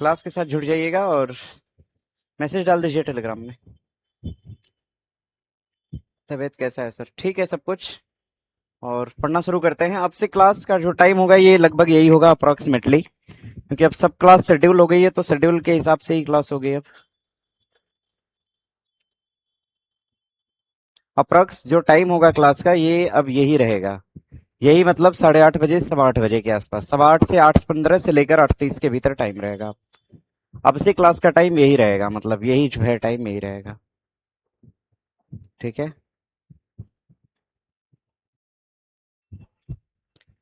Class के साथ जुड़ जाइएगा और मैसेज डाल दीजिए टेलीग्राम में। तबीयत कैसा है सर? ठीक है सब कुछ। और पढ़ना शुरू करते हैं। अब से क्लास का जो टाइम होगा ये लगभग यही होगा अप्रोक्सीमेटली, क्योंकि अब सब क्लास शेड्यूल हो गई है, तो शेड्यूल के हिसाब से ही क्लास हो गई। अब अप्रोक्स जो टाइम होगा क्लास का ये अब यही रहेगा। यही मतलब 8:30 बजे 8:15 के आसपास, 8:15 से 8:15 से लेकर 8:30 के भीतर टाइम रहेगा। अब से क्लास का टाइम यही रहेगा, मतलब यही जो है टाइम यही रहेगा। ठीक है।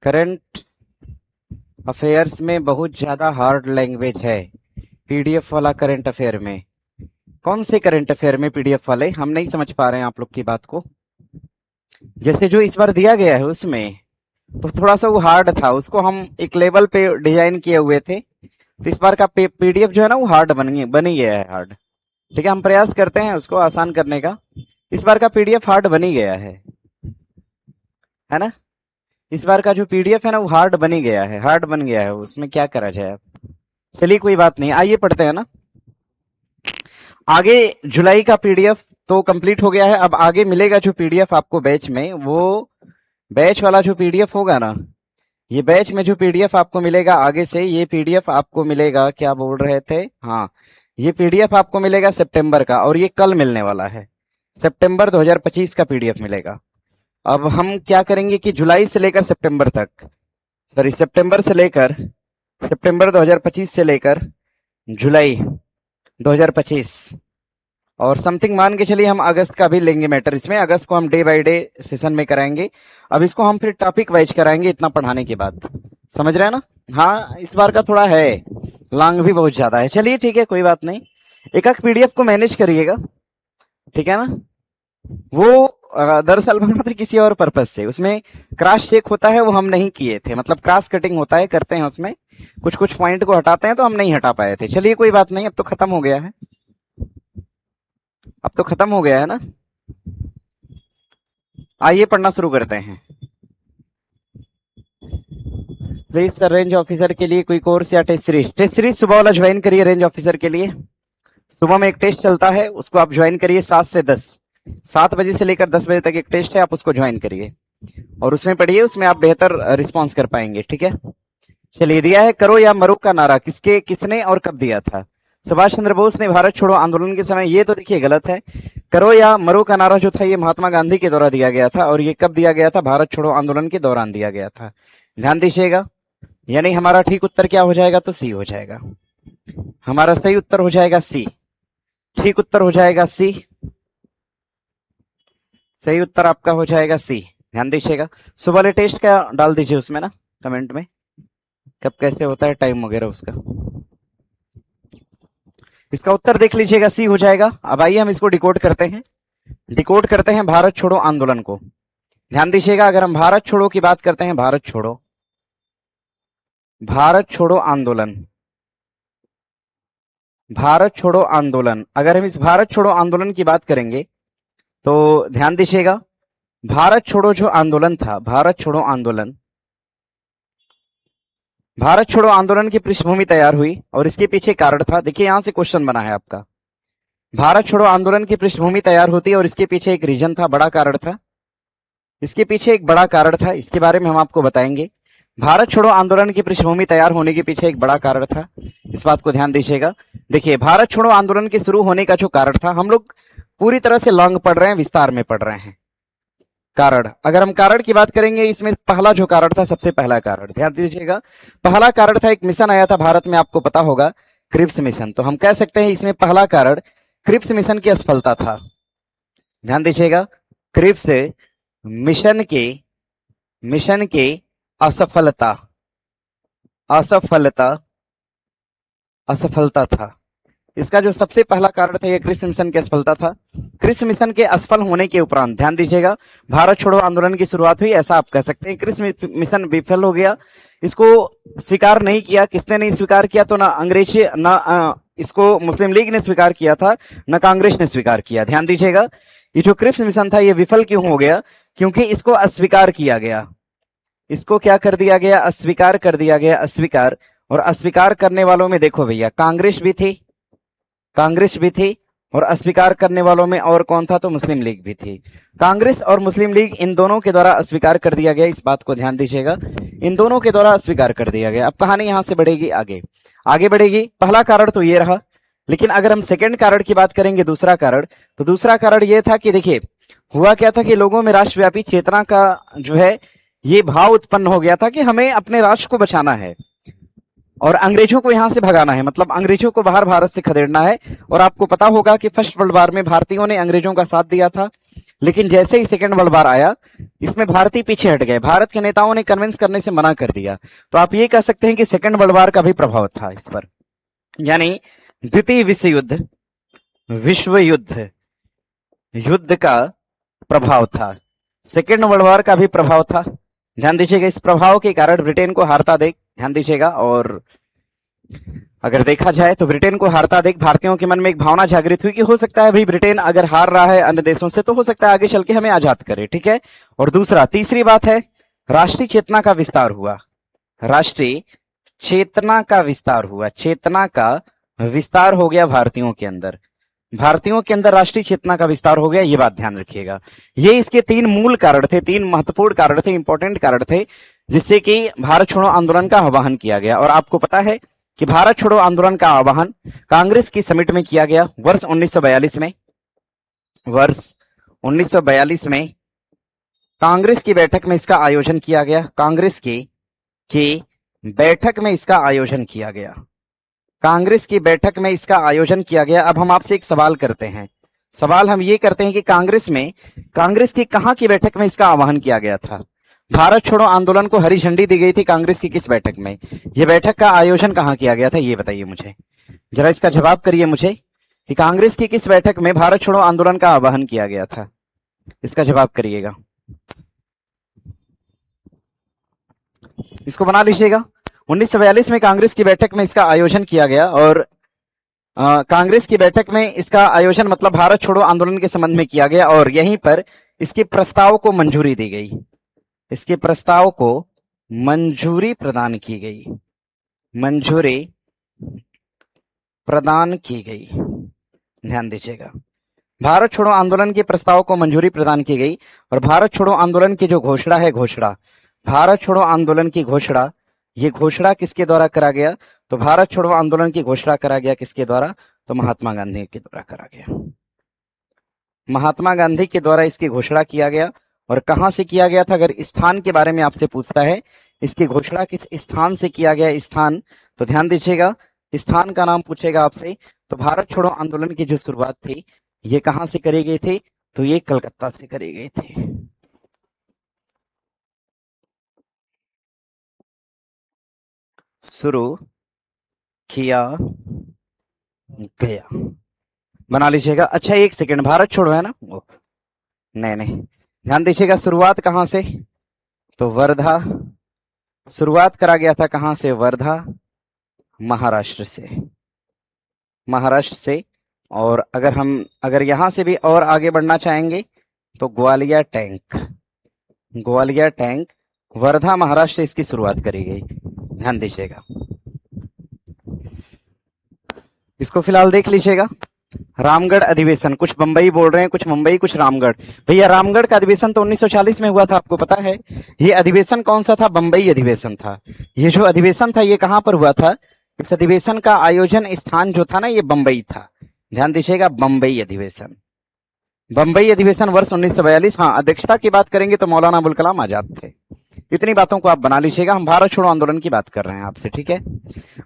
करंट अफेयर्स में बहुत ज्यादा हार्ड लैंग्वेज है पीडीएफ वाला। करंट अफेयर में कौन से करंट अफेयर में पीडीएफ वाले? हम नहीं समझ पा रहे हैं आप लोग की बात को। जैसे जो इस बार दिया गया है उसमें तो थोड़ा सा वो हार्ड था, उसको हम एक लेवल पे डिजाइन किए हुए थे। तो इस बार का पीडीएफ जो है ना वो हार्ड बन ही गया है हार्ड। ठीक है, हम प्रयास करते हैं उसको आसान करने का। इस बार का पीडीएफ हार्ड बन ही गया है ना? इस बार का जो पीडीएफ है ना वो हार्ड बन ही गया है, हार्ड बन गया है, उसमें क्या करा जाए अब। चलिए कोई बात नहीं, आइए पढ़ते हैं ना आगे। जुलाई का पीडीएफ तो कंप्लीट हो गया है। अब आगे मिलेगा जो पीडीएफ आपको बैच में, वो बैच वाला जो पीडीएफ होगा ना, ये बैच में जो पीडीएफ आपको मिलेगा आगे से, ये पीडीएफ आपको मिलेगा, क्या बोल रहे थे, हाँ, ये पीडीएफ आपको मिलेगा सितंबर का, और ये कल मिलने वाला है। सितंबर 2025 का पीडीएफ मिलेगा। अब हम क्या करेंगे कि जुलाई से लेकर सितंबर तक, सॉरी सितंबर 2025 से लेकर जुलाई 2025 और समथिंग मान के चलिए हम अगस्त का भी लेंगे मैटर इसमें। अगस्त को हम डे बाय डे सेशन में कराएंगे। अब इसको हम फिर टॉपिक वाइज कराएंगे इतना पढ़ाने के बाद। समझ रहे हैं ना? हाँ, इस बार का थोड़ा है, लॉन्ग भी बहुत ज्यादा है। चलिए ठीक है, कोई बात नहीं। एक एक पीडीएफ को मैनेज करिएगा, ठीक है ना? वो दरअसल बना था किसी और पर्पज से, उसमें क्रॉस चेक होता है, वो हम नहीं किए थे, मतलब क्रॉस कटिंग होता है, करते हैं उसमें कुछ कुछ पॉइंट को हटाते हैं, तो हम नहीं हटा पाए थे। चलिए कोई बात नहीं, अब तो खत्म हो गया है, अब तो खत्म हो गया है ना। आइए पढ़ना शुरू करते हैं। प्लीज सर, रेंज ऑफिसर के लिए कोई कोर्स या टेस्ट सीरीज? टेस्ट सीरीज सुबह वाला ज्वाइन करिए। रेंज ऑफिसर के लिए सुबह में एक टेस्ट चलता है, उसको आप ज्वाइन करिए 7 से 10, 7 बजे से लेकर 10 बजे तक एक टेस्ट है, आप उसको ज्वाइन करिए और उसमें पढ़िए, उसमें आप बेहतर रिस्पॉन्स कर पाएंगे। ठीक है, चलिए। दिया है, करो या मरो का नारा किसने और कब दिया था? सुभाष चंद्र बोस ने भारत छोड़ो आंदोलन के समय। ये तो देखिए गलत है। करो या मरो का नारा जो था ये महात्मा गांधी के द्वारा दिया गया था, और ये कब दिया गया था? भारत छोड़ो आंदोलन के दौरान दिया गया था। ध्यान दीजिएगा। यानी हमारा ठीक उत्तर क्या हो जाएगा? तो सी हो जाएगा। हमारा सही उत्तर हो जाएगा सी। ठीक उत्तर हो जाएगा सी। सही उत्तर आपका हो जाएगा सी। ध्यान दीजिएगा। सुबह वाले टेस्ट का डाल दीजिए उसमें ना, कमेंट में, कब कैसे होता है टाइम वगैरह उसका। इसका उत्तर देख लीजिएगा, सी हो जाएगा। अब आइए हम इसको डिकोड करते हैं। डिकोड करते हैं भारत छोड़ो आंदोलन को। ध्यान दीजिएगा, अगर हम भारत छोड़ो की बात करते हैं, भारत छोड़ो आंदोलन, भारत छोड़ो आंदोलन, अगर हम इस भारत छोड़ो आंदोलन की बात करेंगे तो ध्यान दीजिएगा, भारत छोड़ो जो आंदोलन था, भारत छोड़ो आंदोलन की पृष्ठभूमि तैयार हुई और इसके पीछे कारण था। देखिए यहां से क्वेश्चन बना है आपका। भारत छोड़ो आंदोलन की पृष्ठभूमि तैयार होती और इसके पीछे एक रीजन था, बड़ा कारण था। इसके पीछे एक बड़ा कारण था, इसके बारे में हम आपको बताएंगे। भारत छोड़ो आंदोलन की पृष्ठभूमि तैयार होने के पीछे एक बड़ा कारण था, इस बात को ध्यान दीजिएगा। देखिए, भारत छोड़ो आंदोलन के शुरू होने का जो कारण था, हम लोग पूरी तरह से लॉन्ग पढ़ रहे हैं, विस्तार में पढ़ रहे हैं। कारण, अगर हम कारण की बात करेंगे, इसमें पहला जो कारण था, सबसे पहला कारण ध्यान दीजिएगा, पहला कारण था, एक मिशन आया था भारत में, आपको पता होगा, क्रिप्स मिशन। तो हम कह सकते हैं इसमें पहला कारण क्रिप्स मिशन की असफलता था। ध्यान दीजिएगा, क्रिप्स मिशन की असफलता असफलता था। इसका जो सबसे पहला कारण था, यह क्रिप्स मिशन की असफलता था। क्रिप्स मिशन के असफल होने के उपरांत, ध्यान दीजिएगा, भारत छोड़ो आंदोलन की शुरुआत हुई, ऐसा आप कह सकते हैं। क्रिप्स मिशन विफल हो गया, इसको स्वीकार नहीं किया। किसने नहीं स्वीकार किया? तो ना अंग्रेज, ना इसको मुस्लिम लीग ने स्वीकार किया था, न कांग्रेस ने स्वीकार किया। ध्यान दीजिएगा, ये जो क्रिप्स मिशन था ये विफल क्यों हो गया? क्योंकि इसको अस्वीकार किया गया। इसको क्या कर दिया गया? अस्वीकार कर दिया गया, अस्वीकार। और अस्वीकार करने वालों में देखो भैया कांग्रेस भी थी और अस्वीकार करने वालों में और कौन था, तो मुस्लिम लीग भी थी। कांग्रेस और मुस्लिम लीग इन दोनों के द्वारा अस्वीकार कर दिया गया, इस बात को ध्यान दीजिएगा, इन दोनों के द्वारा अस्वीकार कर दिया गया। अब कहानी यहां से बढ़ेगी आगे बढ़ेगी। पहला कारण तो ये रहा, लेकिन अगर हम सेकंड कारण की बात करेंगे, दूसरा कारण, तो दूसरा कारण ये था कि देखिए हुआ क्या था कि लोगों में राष्ट्रव्यापी चेतना का जो है ये भाव उत्पन्न हो गया था कि हमें अपने राष्ट्र को बचाना है और अंग्रेजों को यहां से भगाना है, मतलब अंग्रेजों को बाहर भारत से खदेड़ना है। और आपको पता होगा कि फर्स्ट वर्ल्ड वार में भारतीयों ने अंग्रेजों का साथ दिया था, लेकिन जैसे ही सेकेंड वर्ल्ड वार आया इसमें भारतीय पीछे हट गए, भारत के नेताओं ने कन्विंस करने से मना कर दिया। तो आप ये कह सकते हैं कि सेकेंड वर्ल्ड वार का भी प्रभाव था इस पर, यानी द्वितीय विश्व युद्ध का प्रभाव था, सेकेंड वर्ल्ड वार का भी प्रभाव था। ध्यान दीजिएगा, इस प्रभाव के कारण ब्रिटेन को हारता देख, ध्यान दीजिएगा, और अगर देखा जाए तो ब्रिटेन को हारता देख भारतीयों के मन में एक भावना जागृत हुई कि हो सकता है भाई ब्रिटेन अगर हार रहा है अन्य देशों से तो हो सकता है आगे चल के हमें आजाद करे, ठीक है। और तीसरी बात है राष्ट्रीय चेतना का विस्तार हुआ, राष्ट्रीय चेतना का विस्तार हो गया भारतीयों के अंदर राष्ट्रीय चेतना का विस्तार हो गया, ये बात ध्यान रखिएगा। ये इसके तीन मूल कारण थे, तीन महत्वपूर्ण कारण थे, इंपॉर्टेंट कारण थे, जिससे कि भारत छोड़ो आंदोलन का आह्वान किया गया। और आपको पता है कि भारत छोड़ो आंदोलन का आह्वान कांग्रेस की समिट में किया गया वर्ष 1942 में कांग्रेस की बैठक में इसका आयोजन किया गया, कांग्रेस की बैठक में इसका आयोजन किया गया, कांग्रेस की बैठक में इसका आयोजन किया गया। अब हम आपसे एक सवाल करते हैं, सवाल हम ये करते हैं कि कांग्रेस की कहां की बैठक में इसका आह्वान किया गया था? भारत छोड़ो आंदोलन को हरी झंडी दी गई थी कांग्रेस की किस बैठक में? यह बैठक का आयोजन कहां किया गया था, ये बताइए मुझे, जरा इसका जवाब करिए मुझे कि कांग्रेस की किस बैठक में भारत छोड़ो आंदोलन का आह्वान किया गया था, इसका जवाब करिएगा, इसको बना लीजिएगा। 1942 में कांग्रेस की बैठक में इसका आयोजन किया गया और कांग्रेस की बैठक में इसका आयोजन मतलब भारत छोड़ो आंदोलन के संबंध में किया गया और यहीं पर इसके प्रस्ताव को मंजूरी दी गई, इसके प्रस्ताव को मंजूरी प्रदान की गई, ध्यान दीजिएगा। भारत छोड़ो आंदोलन के प्रस्ताव को मंजूरी प्रदान की गई और भारत छोड़ो आंदोलन की जो घोषणा है, भारत छोड़ो आंदोलन की घोषणा, ये घोषणा किसके द्वारा करा गया? तो भारत छोड़ो आंदोलन की घोषणा करा गया किसके द्वारा? तो महात्मा गांधी के द्वारा करा गया, महात्मा गांधी के द्वारा इसकी घोषणा किया गया। और कहां से किया गया था? अगर स्थान के बारे में आपसे पूछता है, इसकी घोषणा किस स्थान से किया गया, स्थान, तो ध्यान दीजिएगा, स्थान का नाम पूछेगा आपसे, तो भारत छोड़ो आंदोलन की जो शुरुआत थी ये कहां से करी गई थी? तो ये कलकत्ता से करी गई थी। शुरू किया गया, बना लीजिएगा। अच्छा एक सेकेंड, भारत छोड़ो है ना, नहीं, ध्यान दीजिएगा, शुरुआत कहां से? तो वर्धा, शुरुआत करा गया था कहां से? वर्धा, महाराष्ट्र से। और अगर यहां से भी और आगे बढ़ना चाहेंगे तो ग्वालियर टैंक, वर्धा महाराष्ट्र से इसकी शुरुआत करी गई, ध्यान दीजिएगा। इसको फिलहाल देख लीजिएगा। रामगढ़ अधिवेशन, कुछ बंबई बोल रहे हैं, कुछ मुंबई, कुछ रामगढ़। भैया रामगढ़ का अधिवेशन तो 1940 में हुआ था, आपको पता है। ये अधिवेशन कौन सा था? बंबई अधिवेशन था। ये जो अधिवेशन था ये कहां पर हुआ था? इस अधिवेशन का आयोजन स्थान जो था ना, ये बंबई था, ध्यान दीजिएगा, बंबई अधिवेशन वर्ष 1942। हाँ, अध्यक्षता की बात करेंगे तो मौलाना अबुल कलाम आजाद थे। इतनी बातों को आप बना लीजिएगा, हम भारत छोड़ो आंदोलन की बात कर रहे हैं आपसे, ठीक है।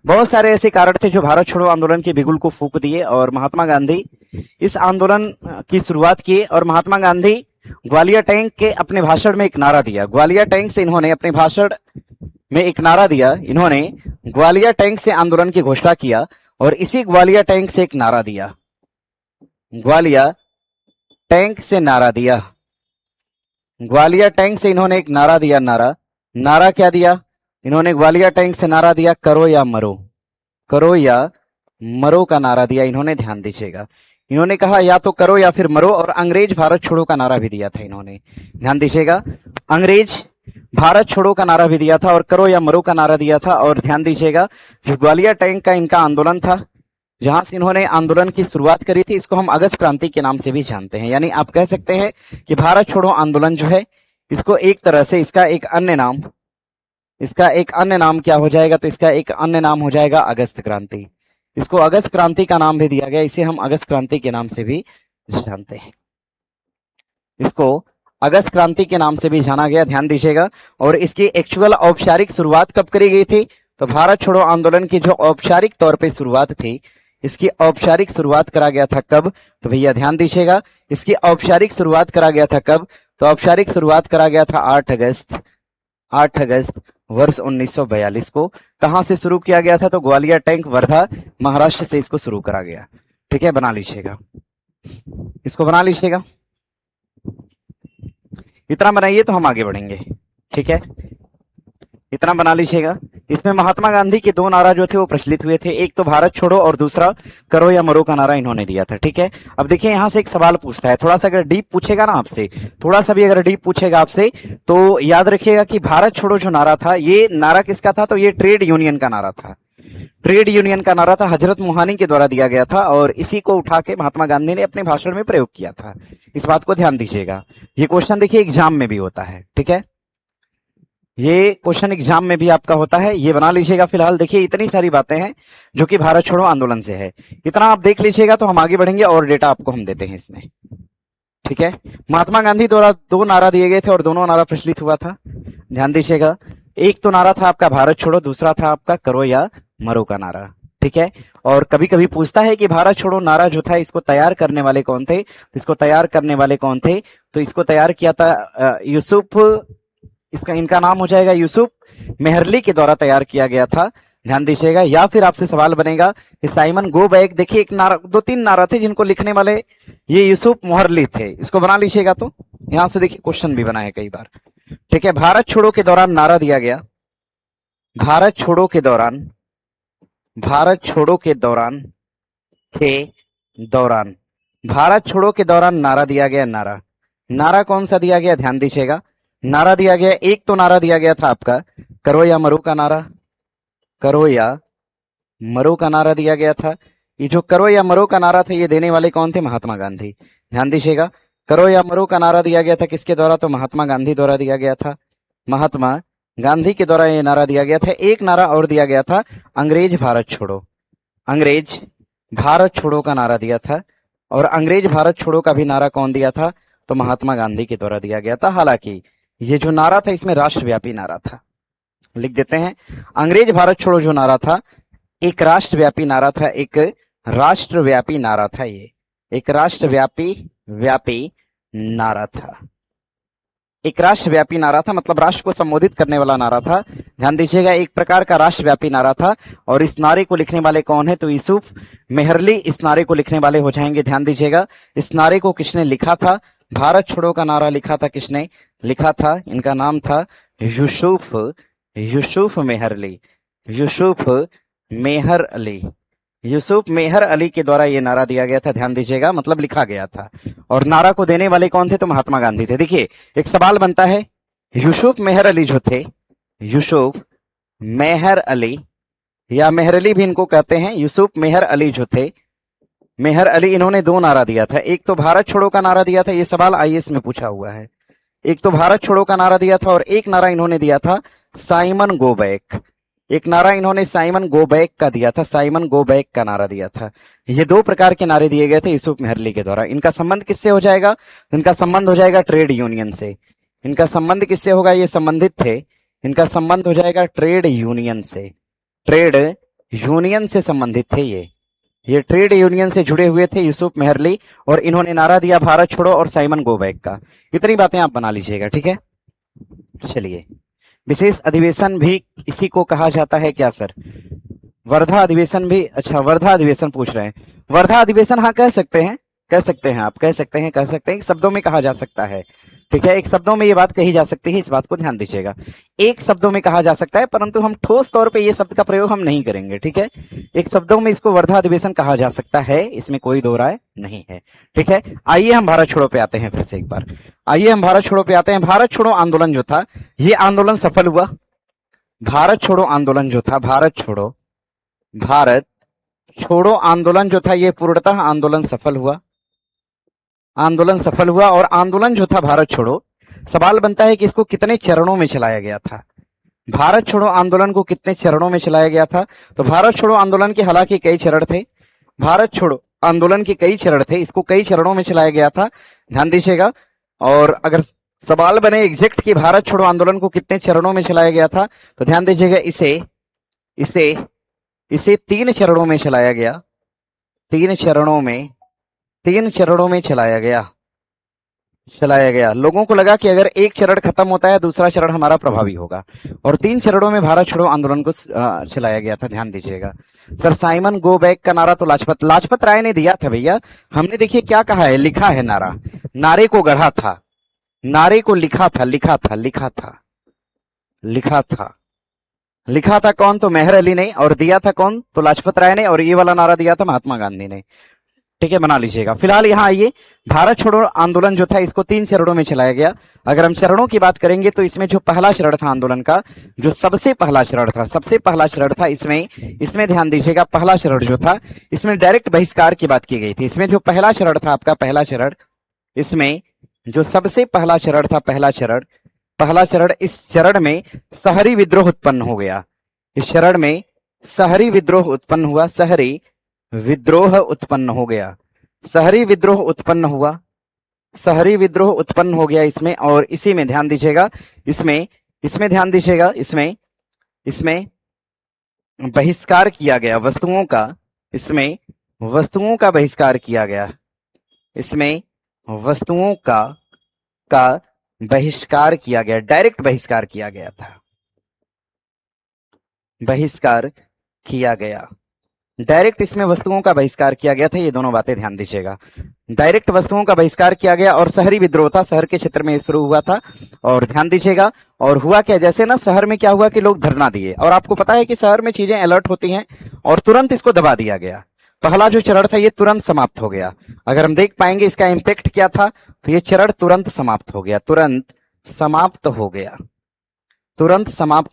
बहुत सारे ऐसे कारण थे जो भारत छोड़ो आंदोलन के बिगुल को फूंक दिए और महात्मा गांधी इस आंदोलन की शुरुआत किए। और महात्मा गांधी ग्वालियर टैंक के अपने भाषण में एक नारा दिया, ग्वालियर टैंक से इन्होंने अपने भाषण में एक नारा दिया, इन्होंने ग्वालियर टैंक से आंदोलन की घोषणा किया और इसी ग्वालियर टैंक से एक नारा दिया, ग्वालियर टैंक से नारा दिया, ग्वालियर टैंक से इन्होंने एक नारा दिया, नारा क्या दिया इन्होंने? ग्वालियर टैंक से नारा दिया, करो या मरो का नारा दिया इन्होंने, ध्यान दीजिएगा। इन्होंने कहा या तो करो या फिर मरो, और अंग्रेज भारत छोड़ो का नारा भी दिया था इन्होंने, ध्यान दीजिएगा। अंग्रेज भारत छोड़ो का नारा भी दिया था और करो या मरो का नारा दिया था। और ध्यान दीजिएगा, जो ग्वालियर टैंक का इनका आंदोलन था, जहां से इन्होंने आंदोलन की शुरुआत करी थी, इसको हम अगस्त क्रांति के नाम से भी जानते हैं। यानी आप कह सकते हैं कि भारत छोड़ो आंदोलन जो है, इसको एक तरह से इसका एक अन्य नाम क्या हो जाएगा, तो इसका एक अन्य नाम हो जाएगा अगस्त क्रांति। इसको अगस्त क्रांति का नाम भी दिया गया, इसे हम अगस्त क्रांति के नाम से भी जानते हैं। इसको अगस्त क्रांति के नाम से भी जाना गया, ध्यान दीजिएगा। और इसकी एक्चुअल औपचारिक शुरुआत कब करी गई थी, तो भारत छोड़ो आंदोलन की जो औपचारिक तौर पे शुरुआत थी, इसकी औपचारिक शुरुआत करा गया था कब, तो भैया ध्यान दीजिएगा, इसकी औपचारिक शुरुआत करा गया था कब, तो औपचारिक शुरुआत करा गया था 8 अगस्त वर्ष 1942 को। कहां से शुरू किया गया था, तो ग्वालियर टैंक, वर्धा, महाराष्ट्र से इसको शुरू करा गया। ठीक है, बना लीजिएगा, इसको बना लीजिएगा, इतना बनाइए तो हम आगे बढ़ेंगे। ठीक है, इतना बना लीजिएगा। इसमें महात्मा गांधी के दो नारा जो थे वो प्रचलित हुए थे, एक तो भारत छोड़ो और दूसरा करो या मरो का नारा इन्होंने दिया था। ठीक है, अब देखिए यहां से एक सवाल पूछता है, थोड़ा सा अगर डीप पूछेगा ना आपसे, थोड़ा सा भी अगर डीप पूछेगा आपसे, तो याद रखिएगा कि भारत छोड़ो जो नारा था, ये नारा किसका था, तो ये ट्रेड यूनियन का नारा था। ट्रेड यूनियन का नारा था, हजरत मोहानी के द्वारा दिया गया था, और इसी को उठा के महात्मा गांधी ने अपने भाषण में प्रयोग किया था। इस बात को ध्यान दीजिएगा, ये क्वेश्चन देखिए एग्जाम में भी होता है। ठीक है, ये क्वेश्चन एग्जाम में भी आपका होता है, ये बना लीजिएगा। फिलहाल देखिए इतनी सारी बातें हैं जो कि भारत छोड़ो आंदोलन से है, इतना आप देख लीजिएगा तो हम आगे बढ़ेंगे और डेटा आपको हम देते हैं इसमें। ठीक है, महात्मा गांधी द्वारा दो नारा दिए गए थे और दोनों नारा प्रचलित हुआ था, ध्यान दीजिएगा। एक तो नारा था आपका भारत छोड़ो, दूसरा था आपका करो या मरो का नारा। ठीक है, और कभी कभी पूछता है कि भारत छोड़ो नारा जो था, इसको तैयार करने वाले कौन थे, इसको तैयार करने वाले कौन थे, तो इसको तैयार किया था यूसुफ, इनका नाम हो जाएगा यूसुफ मेहरली के द्वारा तैयार किया गया था, ध्यान दीजिएगा। या फिर आपसे सवाल बनेगा कि साइमन गो बैक, देखिए एक नारा, दो तीन नारा थे जिनको लिखने वाले ये यूसुफ मोहरली थे, इसको बना लीजिएगा। तो यहां से देखिए क्वेश्चन भी बना है कई बार। ठीक है, भारत छोड़ो के दौरान नारा दिया गया, भारत छोड़ो के दौरान भारत छोड़ो के दौरान भारत छोड़ो के दौरान नारा दिया गया। नारा कौन सा दिया गया, ध्यान दीजिएगा। नारा दिया गया, एक तो नारा दिया गया था आपका करो या मरो का नारा, करो या मरो का नारा दिया गया था। ये जो करो या मरो का नारा था, ये देने वाले कौन थे, महात्मा गांधी, ध्यान दीजिएगा। करो या मरो का नारा दिया गया था किसके द्वारा, तो महात्मा गांधी द्वारा दिया गया था, महात्मा गांधी के द्वारा ये नारा दिया गया था। एक नारा और दिया गया था, अंग्रेज भारत छोड़ो, अंग्रेज भारत छोड़ो का नारा दिया था, और अंग्रेज भारत छोड़ो का भी नारा कौन दिया था, तो महात्मा गांधी के द्वारा दिया गया था। हालांकि ये जो नारा था इसमें राष्ट्रव्यापी नारा था, लिख देते हैं। अंग्रेज भारत छोड़ो जो नारा था, एक राष्ट्रव्यापी नारा था, एक राष्ट्रव्यापी नारा था, ये एक राष्ट्रव्यापी नारा था, एक राष्ट्रव्यापी नारा था, मतलब राष्ट्र को संबोधित करने वाला नारा था, ध्यान दीजिएगा। एक प्रकार का राष्ट्रव्यापी नारा था, और इस नारे को लिखने वाले कौन है, तो यूसुफ मेहरली इस नारे को लिखने वाले हो जाएंगे, ध्यान दीजिएगा। इस नारे को किसने लिखा था, भारत छोड़ो का नारा लिखा था, किसने लिखा था, इनका नाम था यूसुफ मेहर अली, यूसुफ मेहर अली के द्वारा ये नारा दिया गया था, ध्यान दीजिएगा, मतलब लिखा गया था। और नारा को देने वाले कौन थे, तो महात्मा गांधी थे। देखिए एक सवाल बनता है, यूसुफ मेहर अली जो थे, यूसुफ मेहर अली या मेहर अली भी इनको कहते हैं, यूसुफ मेहर अली जो थे, मेहर अली, इन्होंने दो नारा दिया था। एक तो भारत छोड़ो का नारा दिया था, ये सवाल आईएएस में पूछा हुआ है। एक तो भारत छोड़ो का नारा दिया था, और एक नारा इन्होंने दिया था साइमन गो बैक, एक नारा इन्होंने साइमन गो बैक का दिया था, साइमन गो बैक का नारा दिया था। ये दो प्रकार के नारे दिए गए थे यूसुफ मेहरली के द्वारा। इनका संबंध किससे हो जाएगा, इनका संबंध हो जाएगा ट्रेड यूनियन से। इनका संबंध किससे होगा, ये संबंधित थे, इनका संबंध हो जाएगा ट्रेड यूनियन से, ट्रेड यूनियन से संबंधित थे ये ट्रेड यूनियन से जुड़े हुए थे यूसुफ मेहरली, और इन्होंने नारा दिया भारत छोड़ो और साइमन गो बैक का। इतनी बातें आप बना लीजिएगा, ठीक है। चलिए, विशेष अधिवेशन भी इसी को कहा जाता है क्या सर, वर्धा अधिवेशन भी, अच्छा वर्धा अधिवेशन पूछ रहे हैं। वर्धा अधिवेशन हाँ कह सकते हैं, आप कह सकते हैं, शब्दों में कहा जा सकता है। ठीक है, एक शब्दों में ये बात कही जा सकती है, इस बात को ध्यान दीजिएगा। एक शब्दों में कहा जा सकता है, परंतु हम ठोस तौर पे ये शब्द का प्रयोग हम नहीं करेंगे। ठीक है, एक शब्दों में इसको वर्धा अधिवेशन कहा जा सकता है, इसमें कोई दो राय नहीं है। ठीक है, आइए हम भारत छोड़ो पे आते हैं फिर से एक बार। आइए हम भारत छोड़ो पे आते हैं। भारत छोड़ो आंदोलन जो था, ये आंदोलन सफल हुआ। भारत छोड़ो आंदोलन जो था, भारत छोड़ो आंदोलन जो था, ये पूर्णतः आंदोलन सफल हुआ। आंदोलन सफल हुआ और आंदोलन जो था भारत छोड़ो, सवाल बनता है कि इसको कितने चरणों में चलाया गया था। भारत छोड़ो आंदोलन को कितने चरणों में चलाया गया था? तो भारत छोड़ो आंदोलन के हालांकि कई चरण थे। भारत छोड़ो आंदोलन के कई चरण थे, इसको कई चरणों में चलाया गया था, ध्यान दीजिएगा। और अगर सवाल बने एग्जैक्ट कि भारत छोड़ो आंदोलन को कितने चरणों में चलाया गया था, तो ध्यान दीजिएगा, इसे 3 चरणों में चलाया गया। 3 चरणों में चलाया गया। लोगों को लगा कि अगर एक चरण खत्म होता है, दूसरा चरण हमारा प्रभावी होगा, और 3 चरणों में भारत छोड़ो आंदोलन को चलाया गया था। ध्यान दीजिएगा। सर साइमन गो बैक का नारा तो लाजपत राय ने दिया था भैया। हमने देखिए क्या कहा है, लिखा है नारा, नारे को गढ़ा था, नारे को लिखा था कौन? तो मेहर अली ने, और दिया था कौन? तो लाजपत राय ने, और ये वाला नारा दिया था महात्मा गांधी ने। ठीक है, बना लीजिएगा। फिलहाल यहां आइए, भारत छोड़ो आंदोलन जो था, इसको 3 चरणों में चलाया गया। अगर हम चरणों की बात करेंगे तो इसमें जो पहला चरण था आंदोलन का, जो सबसे पहला चरण था, इसमें ध्यान दीजिएगा, पहला चरण जो था, इसमें डायरेक्ट बहिष्कार की बात की गई थी। इसमें जो पहला चरण था आपका, पहला चरण, इसमें जो सबसे पहला चरण था, पहला चरण, इस चरण में शहरी विद्रोह उत्पन्न हो गया। इस चरण में शहरी विद्रोह उत्पन्न हुआ, शहरी विद्रोह उत्पन्न हो गया इसमें। और इसी में ध्यान दीजिएगा, इसमें बहिष्कार किया गया वस्तुओं का, इसमें वस्तुओं का बहिष्कार किया गया, इसमें वस्तुओं का बहिष्कार किया गया, डायरेक्ट बहिष्कार किया गया था, बहिष्कार किया गया, डायरेक्ट इसमें वस्तुओं का बहिष्कार किया गया था। ये दोनों बातें ध्यान दीजिएगा, डायरेक्ट वस्तुओं का बहिष्कार किया गया, और शहरी विद्रोह था, शहर के क्षेत्र में शुरू हुआ था। और ध्यान दीजिएगा, और हुआ क्या, जैसे ना शहर में क्या हुआ कि लोग धरना दिए, और आपको पता है कि शहर में चीजें अलर्ट होती हैं, और तुरंत इसको दबा दिया गया। पहला जो चरण था ये तुरंत समाप्त हो गया। अगर हम देख पाएंगे इसका इंपैक्ट क्या था, तो ये चरण तुरंत समाप्त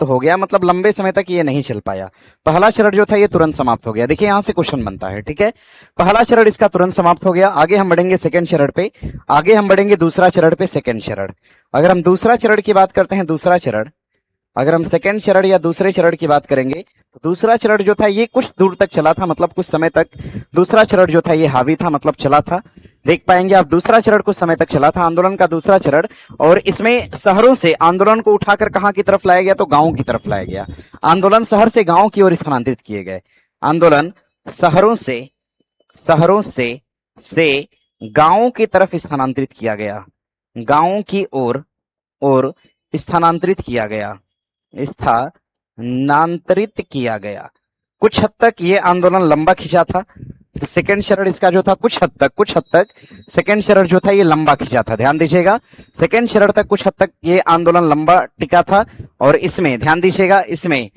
हो गया, मतलब लंबे समय तक ये नहीं चल पाया। पहला चरण जो था ये तुरंत समाप्त हो गया। देखिए यहां से क्वेश्चन बनता है, ठीक है, पहला चरण इसका तुरंत समाप्त हो गया। आगे हम बढ़ेंगे सेकंड चरण पे, आगे हम बढ़ेंगे दूसरा चरण पे, सेकंड चरण। अगर हम दूसरा चरण की बात करते हैं, दूसरा चरण, अगर हम सेकंड चरण या दूसरे चरण की बात करेंगे, तो दूसरा चरण जो था ये कुछ दूर तक चला था, मतलब कुछ समय तक दूसरा चरण जो था ये हावी था, मतलब चला था। देख पाएंगे आप, दूसरा चरण कुछ समय तक चला था, आंदोलन का दूसरा चरण। और इसमें शहरों से आंदोलन को उठाकर कहां की तरफ लाया गया, तो गांव की तरफ लाया गया। आंदोलन शहर से गांव की ओर स्थानांतरित किए गए, आंदोलन शहरों से गांवों की तरफ स्थानांतरित किया गया, गांवों की ओर स्थानांतरित किया गया। कुछ हद तक ये आंदोलन लंबा खिंचा था। तो सेकंड चरण इसका जो था कुछ हद तक सेकंड चरण जो था ये लंबा खिंचा था। ध्यान दीजिएगा, सेकंड चरण तक कुछ हद तक ये आंदोलन लंबा टिका था। और इसमें ध्यान दीजिएगा, इसमें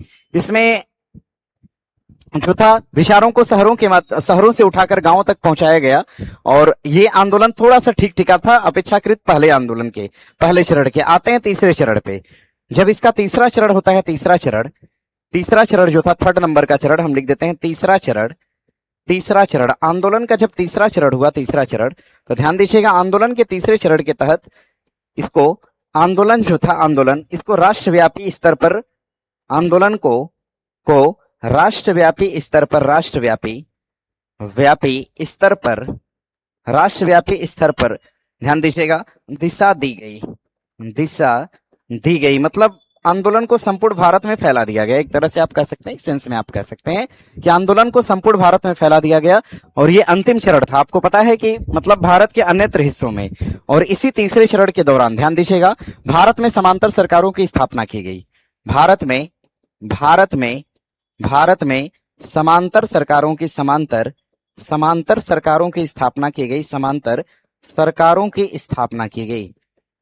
जो था विचारों को शहरों से उठाकर गांवों तक पहुंचाया गया। और ये आंदोलन थोड़ा सा ठीक टिका था अपेक्षाकृत पहले आंदोलन के, पहले चरण के। आते हैं तीसरे चरण पे। जब इसका तीसरा चरण होता है, तीसरा चरण जो था, थर्ड नंबर का चरण हम लिख देते हैं, तीसरा चरण आंदोलन का जब तीसरा चरण हुआ, तीसरा चरण, तो ध्यान दीजिएगा, आंदोलन के तीसरे चरण के तहत इसको आंदोलन जो था, आंदोलन इसको राष्ट्रव्यापी स्तर पर, आंदोलन को राष्ट्रव्यापी स्तर पर ध्यान दीजिएगा, दिशा दी गई, मतलब आंदोलन को संपूर्ण भारत में फैला दिया गया। एक तरह से आप कह सकते हैं, इस सेंस में आप कह सकते हैं कि आंदोलन को संपूर्ण भारत में फैला दिया गया। और ये अंतिम चरण था, आपको पता है कि मतलब भारत के अन्यत्र हिस्सों में। और इसी तीसरे चरण के दौरान ध्यान दीजिएगा, भारत में समांतर सरकारों की स्थापना की गई। भारत में समांतर सरकारों की स्थापना की गई,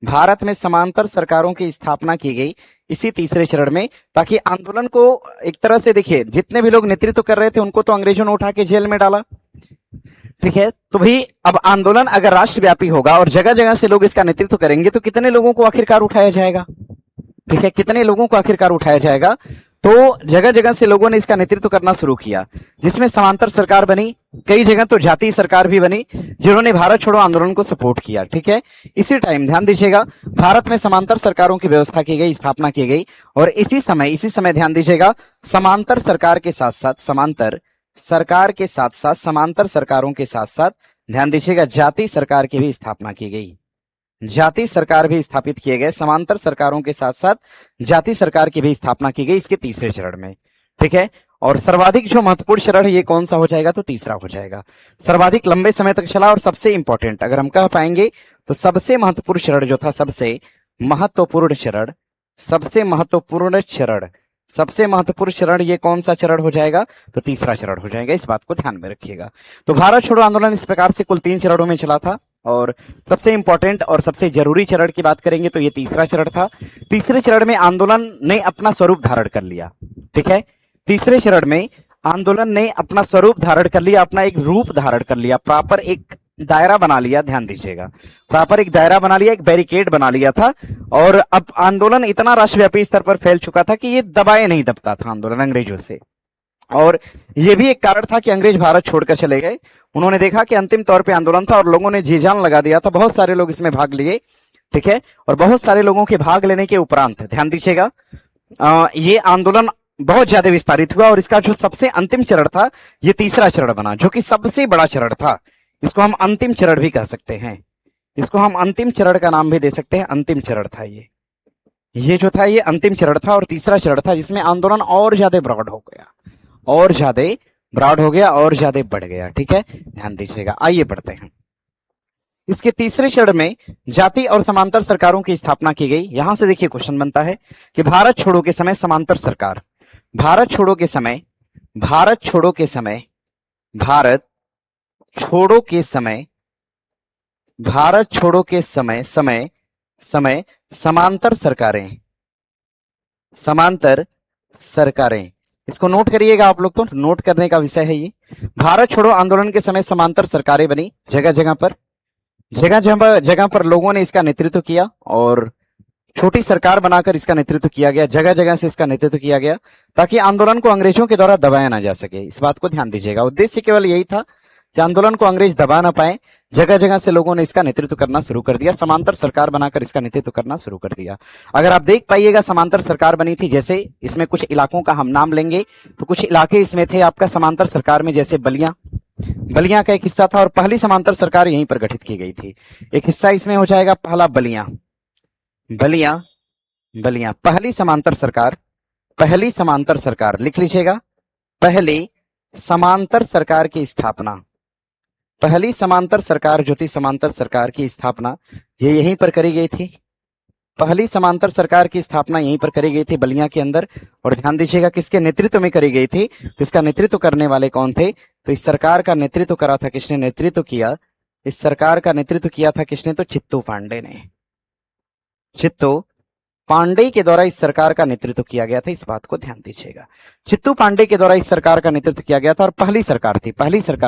भारत में समांतर सरकारों की स्थापना की गई इसी तीसरे चरण में, ताकि आंदोलन को एक तरह से देखिए, जितने भी लोग नेतृत्व कर रहे थे उनको तो अंग्रेजों ने उठा के जेल में डाला, ठीक है। तो भाई अब आंदोलन अगर राष्ट्रव्यापी होगा और जगह जगह से लोग इसका नेतृत्व करेंगे तो कितने लोगों को आखिरकार उठाया जाएगा, ठीक है, कितने लोगों को आखिरकार उठाया जाएगा। तो जगह जगह से लोगों ने इसका नेतृत्व करना शुरू किया, जिसमें समांतर सरकार बनी, कई जगह तो जातीय सरकार भी बनी जिन्होंने भारत छोड़ो आंदोलन को सपोर्ट किया, ठीक है। इसी टाइम ध्यान दीजिएगा, भारत में समांतर सरकारों की व्यवस्था की गई, स्थापना की गई, और इसी समय ध्यान दीजिएगा, समांतर सरकार के साथ साथ समांतर सरकार के साथ साथ समांतर सरकारों के साथ साथ ध्यान दीजिएगा जातीय सरकार की भी स्थापना की गई, जातीय सरकार भी स्थापित किए गए, समांतर सरकारों के साथ साथ जातीय सरकार की भी स्थापना की गई इसके तीसरे चरण में, ठीक है। और सर्वाधिक जो महत्वपूर्ण चरण है ये कौन सा हो जाएगा, तो तीसरा हो जाएगा। सर्वाधिक लंबे समय तक चला और सबसे इंपॉर्टेंट अगर हम कह पाएंगे तो सबसे महत्वपूर्ण चरण जो था, सबसे महत्वपूर्ण चरण, सबसे महत्वपूर्ण चरण ये कौन सा चरण हो जाएगा, तो तीसरा चरण हो जाएगा। इस बात को ध्यान में रखिएगा। तो भारत छोड़ो आंदोलन इस प्रकार से कुल 3 चरणों में चला था, और सबसे इंपॉर्टेंट और सबसे जरूरी चरण की बात करेंगे तो ये तीसरा चरण था। तीसरे चरण में आंदोलन ने अपना स्वरूप धारण कर लिया, ठीक है। तीसरे चरण में आंदोलन ने अपना स्वरूप धारण कर लिया, अपना एक रूप धारण कर लिया, प्रॉपर एक दायरा बना लिया, ध्यान दीजिएगा, प्रॉपर एक दायरा बना लिया, एक बैरिकेड बना लिया था। और अब आंदोलन इतना राष्ट्रव्यापी स्तर पर फैल चुका था कि ये दबाए नहीं दबता था आंदोलन अंग्रेजों से। और ये भी एक कारण था कि अंग्रेज भारत छोड़कर चले गए। उन्होंने देखा कि अंतिम तौर पे आंदोलन था और लोगों ने जी जान लगा दिया था, बहुत सारे लोग इसमें भाग लिए, ठीक है। और बहुत सारे लोगों के भाग लेने के उपरांत ध्यान दीजिएगा, ये आंदोलन बहुत ज्यादा विस्तारित हुआ और इसका जो सबसे अंतिम चरण था ये तीसरा चरण बना, जो कि सबसे बड़ा चरण था। इसको हम अंतिम चरण भी कह सकते हैं, इसको हम अंतिम चरण का नाम भी दे सकते हैं। अंतिम चरण था ये जो था ये अंतिम चरण था और तीसरा चरण था, जिसमें आंदोलन और ज्यादा ब्रॉड हो गया, और ज्यादा ब्रॉड हो गया, और ज्यादा बढ़ गया, ठीक है। ध्यान दीजिएगा, आइए बढ़ते हैं। इसके तीसरे चरण में जाति और समांतर सरकारों की स्थापना की गई। यहां से देखिए क्वेश्चन बनता है कि भारत छोड़ो के समय समांतर सरकार, भारत छोड़ो के समय समांतर सरकारें, इसको नोट करिएगा आप लोग, तो नोट करने का विषय है ये। भारत छोड़ो आंदोलन के समय समांतर सरकारें बनी जगह जगह पर लोगों ने इसका नेतृत्व किया और छोटी सरकार बनाकर इसका नेतृत्व किया गया, जगह जगह से इसका नेतृत्व किया गया, ताकि आंदोलन को अंग्रेजों के द्वारा दबाया ना जा सके। इस बात को ध्यान दीजिएगा, उद्देश्य केवल यही था कि आंदोलन को अंग्रेज दबा ना पाए। जगह जगह से लोगों ने इसका नेतृत्व करना शुरू कर दिया, समांतर सरकार बनाकर इसका नेतृत्व करना शुरू कर दिया। अगर आप देख पाइएगा समांतर सरकार बनी थी, जैसे इसमें कुछ इलाकों का हम नाम लेंगे तो कुछ इलाके इसमें थे आपका समांतर सरकार में, जैसे बलिया का एक हिस्सा था और पहली समांतर सरकार यहीं पर गठित की गई थी। एक हिस्सा इसमें हो जाएगा पहला बलिया, पहली समांतर सरकार लिख लीजिएगा। पहली समांतर सरकार की स्थापना, पहली समांतर सरकार जो थी, समांतर सरकार की स्थापना ये यहीं पर करी गई थी। पहली समांतर सरकार की स्थापना यहीं पर करी गई थी बलिया के अंदर। और ध्यान दीजिएगा किसके नेतृत्व में करी गई थी, तो इसका नेतृत्व करने वाले कौन थे, तो इस सरकार का नेतृत्व करा था किसने, नेतृत्व किया, इस सरकार का नेतृत्व किया था किसने, तो चित्तू पांडे ने। चित्तू पांडे के द्वारा इस सरकार का नेतृत्व किया गया था, इस बात को ध्यान दीजिएगा। चित्तू पांडे के द्वारा इस सरकार का नेतृत्व किया गया था और पहली सरकार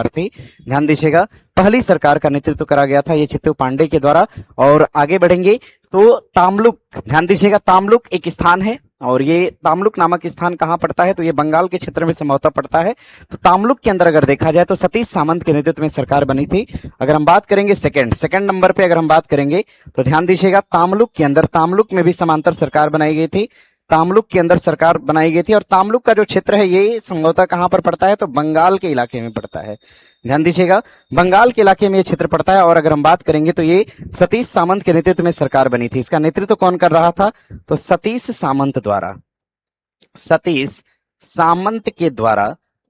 थी, ध्यान दीजिएगा, पहली सरकार का नेतृत्व करा गया था ये चित्तू पांडे के द्वारा। और आगे बढ़ेंगे तो तामलुक, ध्यान दीजिएगा, तामलुक एक स्थान है और ये तामलुक नामक स्थान कहां पड़ता है, तो ये बंगाल के क्षेत्र में संभवतः पड़ता है। तो तामलुक के अंदर अगर देखा जाए तो सतीश सामंत के नेतृत्व में सरकार बनी थी। अगर हम बात करेंगे सेकंड नंबर पे अगर हम बात करेंगे तो ध्यान दीजिएगा, तामलुक के अंदर, तामलुक में भी समांतर सरकार बनाई गई थी, तामलुक के अंदर सरकार बनाई गई थी। और तामलुक का जो क्षेत्र है ये संभवतः कहां पर पड़ता है, तो बंगाल के इलाके में पड़ता है। ध्यान दीजिएगा, बंगाल के इलाके में ये क्षेत्र पड़ता है। और अगर हम बात करेंगे तो ये सतीश सामंत के नेतृत्व में सरकार बनी थी। इसका नेतृत्व कौन कर रहा था, तो सतीश सामंत के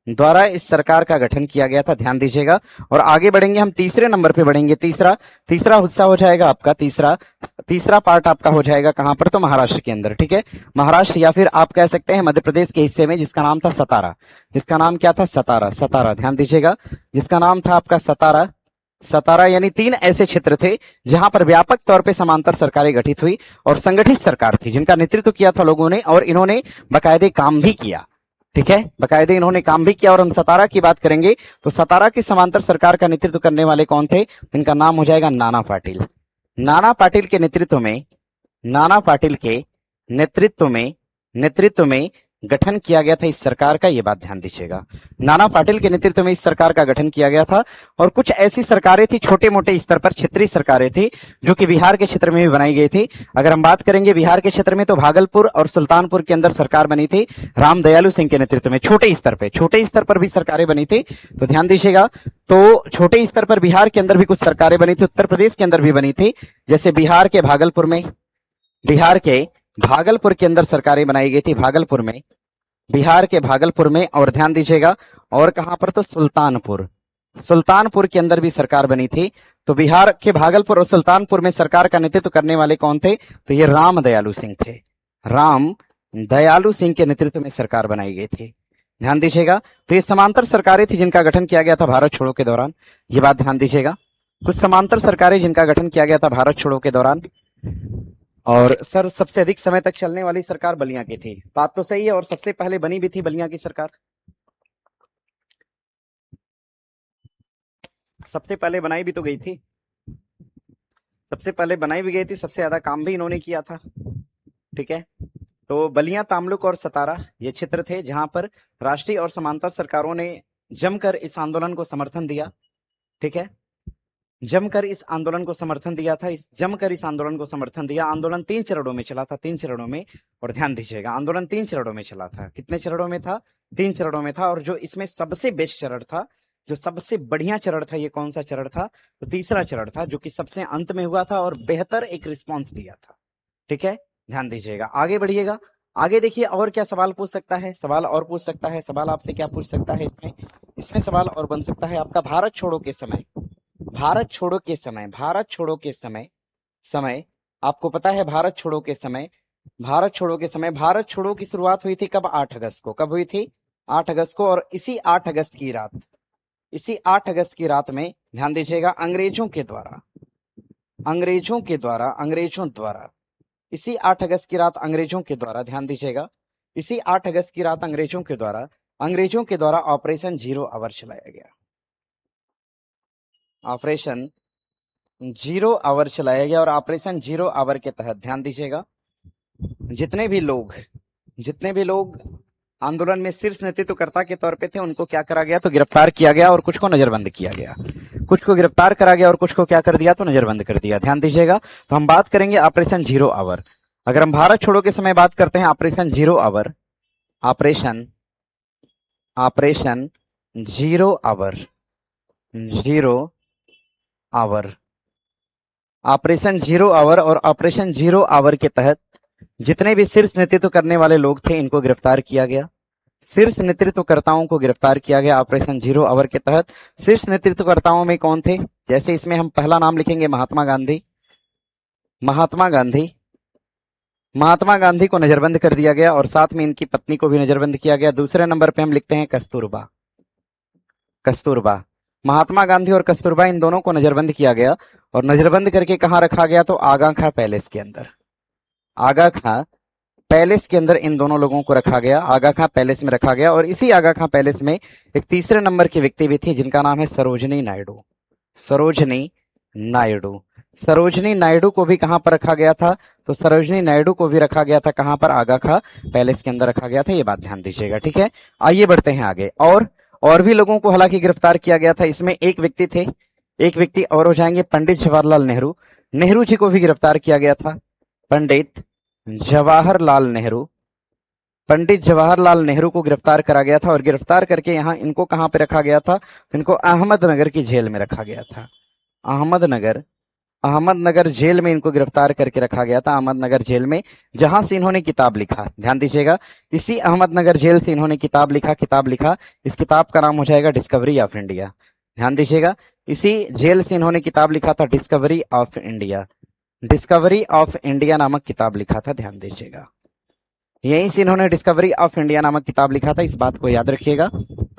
द्वारा इस सरकार का गठन किया गया था, ध्यान दीजिएगा। और आगे बढ़ेंगे हम, तीसरे नंबर पे बढ़ेंगे। तीसरा हिस्सा हो जाएगा आपका, तीसरा पार्ट आपका हो जाएगा कहां पर, तो महाराष्ट्र के अंदर, ठीक है। महाराष्ट्र या फिर आप कह सकते हैं मध्य प्रदेश के हिस्से में, जिसका नाम था सतारा। जिसका नाम क्या था, सतारा। ध्यान दीजिएगा, जिसका नाम था आपका सतारा, सतारा यानी 3 ऐसे क्षेत्र थे जहां पर व्यापक तौर पे समांतर सरकारें गठित हुई और संगठित सरकार थी, जिनका नेतृत्व किया था लोगों ने, और इन्होंने बाकायदे काम भी किया। ठीक है, बाकायदे इन्होंने काम भी किया। और हम सतारा की बात करेंगे तो सतारा की समांतर सरकार का नेतृत्व करने वाले कौन थे? इनका नाम हो जाएगा नाना पाटिल। नाना पाटिल के नेतृत्व में, नाना पाटिल के नेतृत्व में गठन किया गया था इस सरकार का। यह बात ध्यान दीजिएगा, नाना पाटिल के नेतृत्व में इस सरकार का गठन किया गया था। और कुछ ऐसी सरकारें थी छोटे मोटे स्तर पर, क्षेत्रीय सरकारें थी, जो कि बिहार के क्षेत्र में भी बनाई गई थी। अगर हम बात करेंगे बिहार के क्षेत्र में तो भागलपुर और सुल्तानपुर के अंदर सरकार बनी थी राम दयालु सिंह के नेतृत्व में। छोटे स्तर पर भी सरकारें बनी थी, तो ध्यान दीजिएगा। तो छोटे स्तर पर बिहार के अंदर भी कुछ सरकारें बनी थी, उत्तर प्रदेश के अंदर भी बनी थी। जैसे बिहार के भागलपुर के अंदर सरकारें बनाई गई थी, बिहार के भागलपुर में। और ध्यान दीजिएगा, और कहां पर? तो सुल्तानपुर के अंदर भी सरकार बनी थी। तो बिहार के भागलपुर और सुल्तानपुर में सरकार का नेतृत्व करने वाले कौन थे? तो ये राम दयालु सिंह थे। राम दयालु सिंह के नेतृत्व में सरकार बनाई गई थी। ध्यान दीजिएगा, तो ये समांतर सरकारें थी जिनका गठन किया गया था भारत छोड़ो के दौरान। ये बात ध्यान दीजिएगा, कुछ समांतर सरकारें जिनका गठन किया गया था भारत छोड़ो के दौरान। और सर, सबसे अधिक समय तक चलने वाली सरकार बलिया की थी। बात तो सही है, और सबसे पहले बनी भी थी बलिया की सरकार। सबसे पहले बनाई भी तो गई थी, सबसे पहले बनाई भी गई थी, सबसे ज्यादा काम भी इन्होंने किया था। ठीक है, तो बलिया, तामलुक और सतारा ये क्षेत्र थे जहां पर राष्ट्रीय और समांतर सरकारों ने जमकर इस आंदोलन को समर्थन दिया। ठीक है, जमकर इस आंदोलन को समर्थन दिया था। आंदोलन 3 चरणों में चला था, 3 चरणों में। और ध्यान दीजिएगा, आंदोलन 3 चरणों में चला था। कितने चरणों में था? 3 चरणों में था। और जो इसमें सबसे बेस्ट चरण था, जो सबसे बढ़िया चरण था, ये कौन सा चरण था? तो तीसरा चरण था, जो कि सबसे अंत में हुआ था और बेहतर एक रिस्पॉन्स दिया था। ठीक है, ध्यान दीजिएगा, आगे बढ़िएगा। आगे देखिए, और क्या सवाल पूछ सकता है? सवाल और पूछ सकता है, सवाल आपसे क्या पूछ सकता है इसमें सवाल और बन सकता है आपका, भारत छोड़ो के समय आपको पता है, भारत छोड़ो की शुरुआत हुई थी कब? 8 अगस्त को। कब हुई थी? 8 अगस्त को। और इसी 8 अगस्त की रात में, ध्यान दीजिएगा, अंग्रेजों द्वारा इसी 8 अगस्त की रात अंग्रेजों के द्वारा, ध्यान दीजिएगा, इसी 8 अगस्त की रात अंग्रेजों के द्वारा ऑपरेशन जीरो आवर चलाया गया। ऑपरेशन जीरो आवर चलाया गया। और ऑपरेशन जीरो आवर के तहत, ध्यान दीजिएगा, जितने भी लोग आंदोलन में शीर्ष नेतृत्वकर्ता के तौर पे थे, उनको क्या करा गया? तो गिरफ्तार किया गया और कुछ को नजरबंद किया गया। कुछ को गिरफ्तार करा गया और कुछ को क्या कर दिया? तो नजरबंद कर दिया। ध्यान दीजिएगा, तो हम बात करेंगे ऑपरेशन जीरो आवर। अगर हम भारत छोड़ो के समय बात करते हैं, operation zero hour, operation zero hour, operation zero hour. और ऑपरेशन जीरो आवर के तहत जितने भी शीर्ष नेतृत्व करने वाले लोग थे, इनको गिरफ्तार किया गया। शीर्ष नेतृत्वकर्ताओं को गिरफ्तार किया गया ऑपरेशन जीरो आवर के तहत। शीर्ष नेतृत्वकर्ताओं में कौन थे? जैसे इसमें हम पहला नाम लिखेंगे महात्मा गांधी को नजरबंद कर दिया गया, और साथ में इनकी पत्नी को भी नजरबंद किया गया। दूसरे नंबर पे हम लिखते हैं कस्तूरबा। महात्मा गांधी और कस्तूरबा, इन दोनों को नजरबंद किया गया। और नजरबंद करके कहां रखा गया? तो आगा खां पैलेस के अंदर इन दोनों लोगों को रखा गया। आगा खां पैलेस में रखा गया। और इसी आगा खां पैलेस में एक तीसरे नंबर की व्यक्ति भी थी, जिनका नाम है सरोजनी नायडू को भी कहां पर रखा गया था? तो सरोजनी नायडू को भी रखा गया था कहां पर? आगा खां पैलेस के अंदर रखा गया था। ये बात ध्यान दीजिएगा। ठीक है, आइए बढ़ते हैं आगे। और भी लोगों को हालांकि गिरफ्तार किया गया था। इसमें एक व्यक्ति और हो जाएंगे, पंडित जवाहरलाल नेहरू जी को भी गिरफ्तार किया गया था। पंडित जवाहरलाल नेहरू को गिरफ्तार करा गया था। और गिरफ्तार करके यहां इनको कहां पे रखा गया था? इनको अहमदनगर की जेल में रखा गया था। अहमदनगर जेल में इनको गिरफ्तार करके रखा गया था। अहमदनगर जेल में, जहां से इन्होंने किताब लिखा, ध्यान दीजिएगा, इसी अहमदनगर जेल से इन्होंने किताब लिखा। इस किताब का नाम हो जाएगा डिस्कवरी ऑफ इंडिया। ध्यान दीजिएगा, इसी जेल से इन्होंने किताब लिखा था डिस्कवरी ऑफ इंडिया नामक किताब लिखा था। ध्यान दीजिएगा, यहीं से इन्होंने डिस्कवरी ऑफ इंडिया नामक किताब लिखा था। इस बात को याद रखिएगा।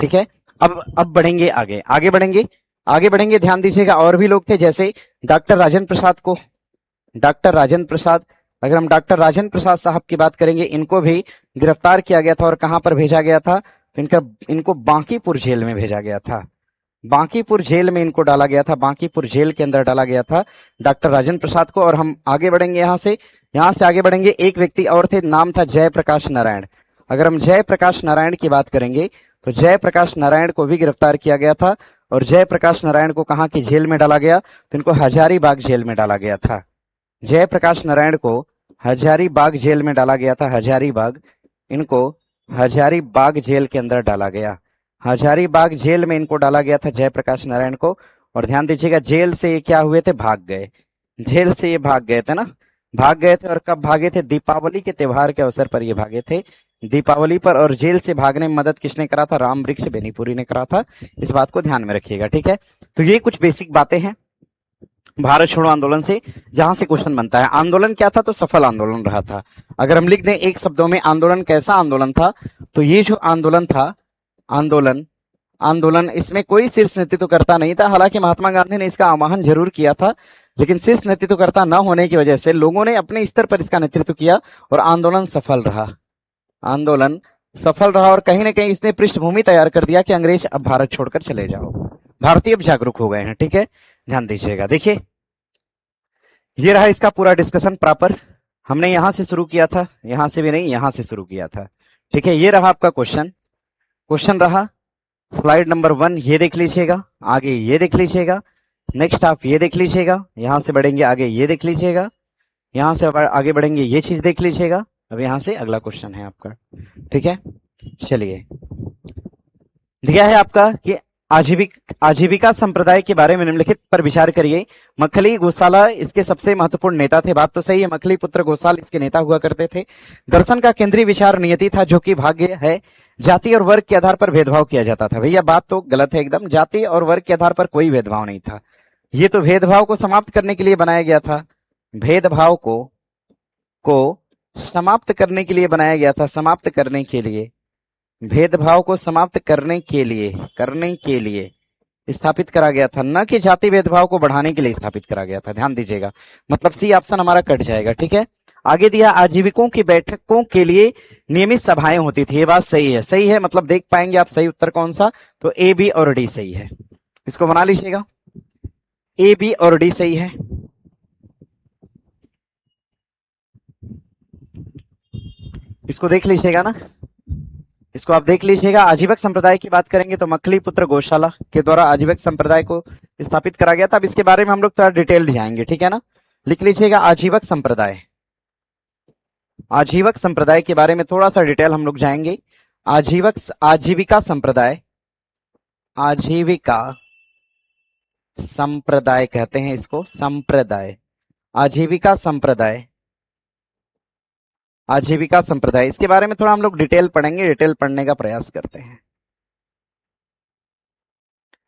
ठीक है, अब बढ़ेंगे आगे बढ़ेंगे। आगे बढ़ेंगे, ध्यान दीजिएगा। और भी लोग थे जैसे डॉक्टर राजेंद्र प्रसाद को, डॉक्टर राजेंद्र प्रसाद, अगर हम डॉक्टर राजेंद्र प्रसाद साहब की बात करेंगे, इनको भी गिरफ्तार किया गया था और कहां पर भेजा गया था, तो इनको बांकीपुर जेल में भेजा गया था। बांकीपुर जेल में इनको डाला गया था, बांकीपुर जेल के अंदर डाला गया था डॉक्टर राजेंद्र प्रसाद को। और हम आगे बढ़ेंगे यहां से आगे बढ़ेंगे। एक व्यक्ति और थे, नाम था जयप्रकाश नारायण। अगर हम जयप्रकाश नारायण की बात करेंगे तो जयप्रकाश नारायण को भी गिरफ्तार किया गया था। और जयप्रकाश नारायण को कहां की जेल में डाला गया, तो इनको हजारीबाग जेल में डाला गया था। जयप्रकाश नारायण को हजारीबाग जेल में डाला गया था। हजारीबाग, इनको हजारीबाग जेल के अंदर डाला गया। हजारीबाग जेल में इनको डाला गया था जयप्रकाश नारायण को। और ध्यान दीजिएगा, जेल से ये क्या हुए थे, भाग गए। जेल से ये भाग गए थे ना, भाग गए थे। और कब भागे थे, दीपावली के त्योहार के अवसर पर ये भागे थे, दीपावली पर। और जेल से भागने में मदद किसने करा था, राम वृक्ष बेनीपुरी ने करा था। इस बात को ध्यान में रखिएगा, ठीक है। तो ये कुछ बेसिक बातें हैं भारत छोड़ो आंदोलन से, जहां से क्वेश्चन बनता है। आंदोलन क्या था, तो सफल आंदोलन रहा था। अगर हम लिख दें एक शब्दों में आंदोलन कैसा आंदोलन था, तो ये जो आंदोलन था, आंदोलन इसमें कोई शीर्ष नेतृत्वकर्ता नहीं था। हालांकि महात्मा गांधी ने इसका आह्वान जरूर किया था, लेकिन शीर्ष नेतृत्वकर्ता न होने की वजह से लोगों ने अपने स्तर पर इसका नेतृत्व किया और आंदोलन सफल रहा। आंदोलन सफल रहा और कहीं ना कहीं इसने पृष्ठभूमि तैयार कर दिया कि अंग्रेज अब भारत छोड़कर चले जाओ, भारतीय अब जागरूक हो गए हैं, ठीक है। ध्यान दीजिएगा, देखिए ये रहा इसका पूरा डिस्कशन प्रॉपर। हमने यहां से शुरू किया था, यहां से भी नहीं, यहां से शुरू किया था, ठीक है। ये रहा आपका क्वेश्चन रहा स्लाइड नंबर 1, ये देख लीजिएगा। आगे ये देख लीजिएगा, नेक्स्ट आप ये देख लीजिएगा। यहां से बढ़ेंगे आगे, ये देख लीजिएगा। यहां से आगे बढ़ेंगे, ये चीज देख लीजिएगा। अब यहां से अगला क्वेश्चन है आपका, ठीक है। चलिए, दिया है आपका कि आजीविका संप्रदाय के बारे में निम्नलिखित पर विचार करिए। मखली गोसाला इसके सबसे महत्वपूर्ण नेता थे। बात तो सही है, मखली पुत्र गोसाल इसके नेता हुआ करते थे। दर्शन का केंद्रीय विचार नियति था, जो कि भाग्य है। जाति और वर्ग के आधार पर भेदभाव किया जाता था। भैया बात तो गलत है एकदम, जाति और वर्ग के आधार पर कोई भेदभाव नहीं था। ये तो भेदभाव को समाप्त करने के लिए बनाया गया था, भेदभाव को समाप्त करने के लिए बनाया गया था, समाप्त करने के लिए, भेदभाव को समाप्त करने के लिए स्थापित करा गया था, न कि जाति भेदभाव को बढ़ाने के लिए स्थापित करा गया था। ध्यान दीजिएगा, मतलब सी ऑप्शन हमारा कट जाएगा, ठीक है। आगे दिया आजीविकों की बैठकों के लिए नियमित सभाएं होती थी। ये बात सही है, सही है, मतलब देख पाएंगे आप सही उत्तर कौन सा, तो ए, बी और डी सही है। इसको बना लीजिएगा, ए, बी और डी सही है। इसको देख लीजिएगा ना, इसको आप देख लीजिएगा। आजीवक संप्रदाय की बात करेंगे तो मखली पुत्र गौशाला के द्वारा आजीवक संप्रदाय को स्थापित करा गया था। अब इसके बारे में हम लोग थोड़ा डिटेल जाएंगे, ठीक है ना। लिख लीजिएगा आजीवक संप्रदाय, आजीवक संप्रदाय के बारे में थोड़ा सा डिटेल हम लोग जाएंगे। आजीविका संप्रदाय, आजीविका संप्रदाय कहते हैं इसको, संप्रदाय, आजीविका संप्रदाय, आजीविका संप्रदाय, इसके बारे में थोड़ा हम लोग डिटेल पढ़ेंगे, डिटेल पढ़ने का प्रयास करते हैं।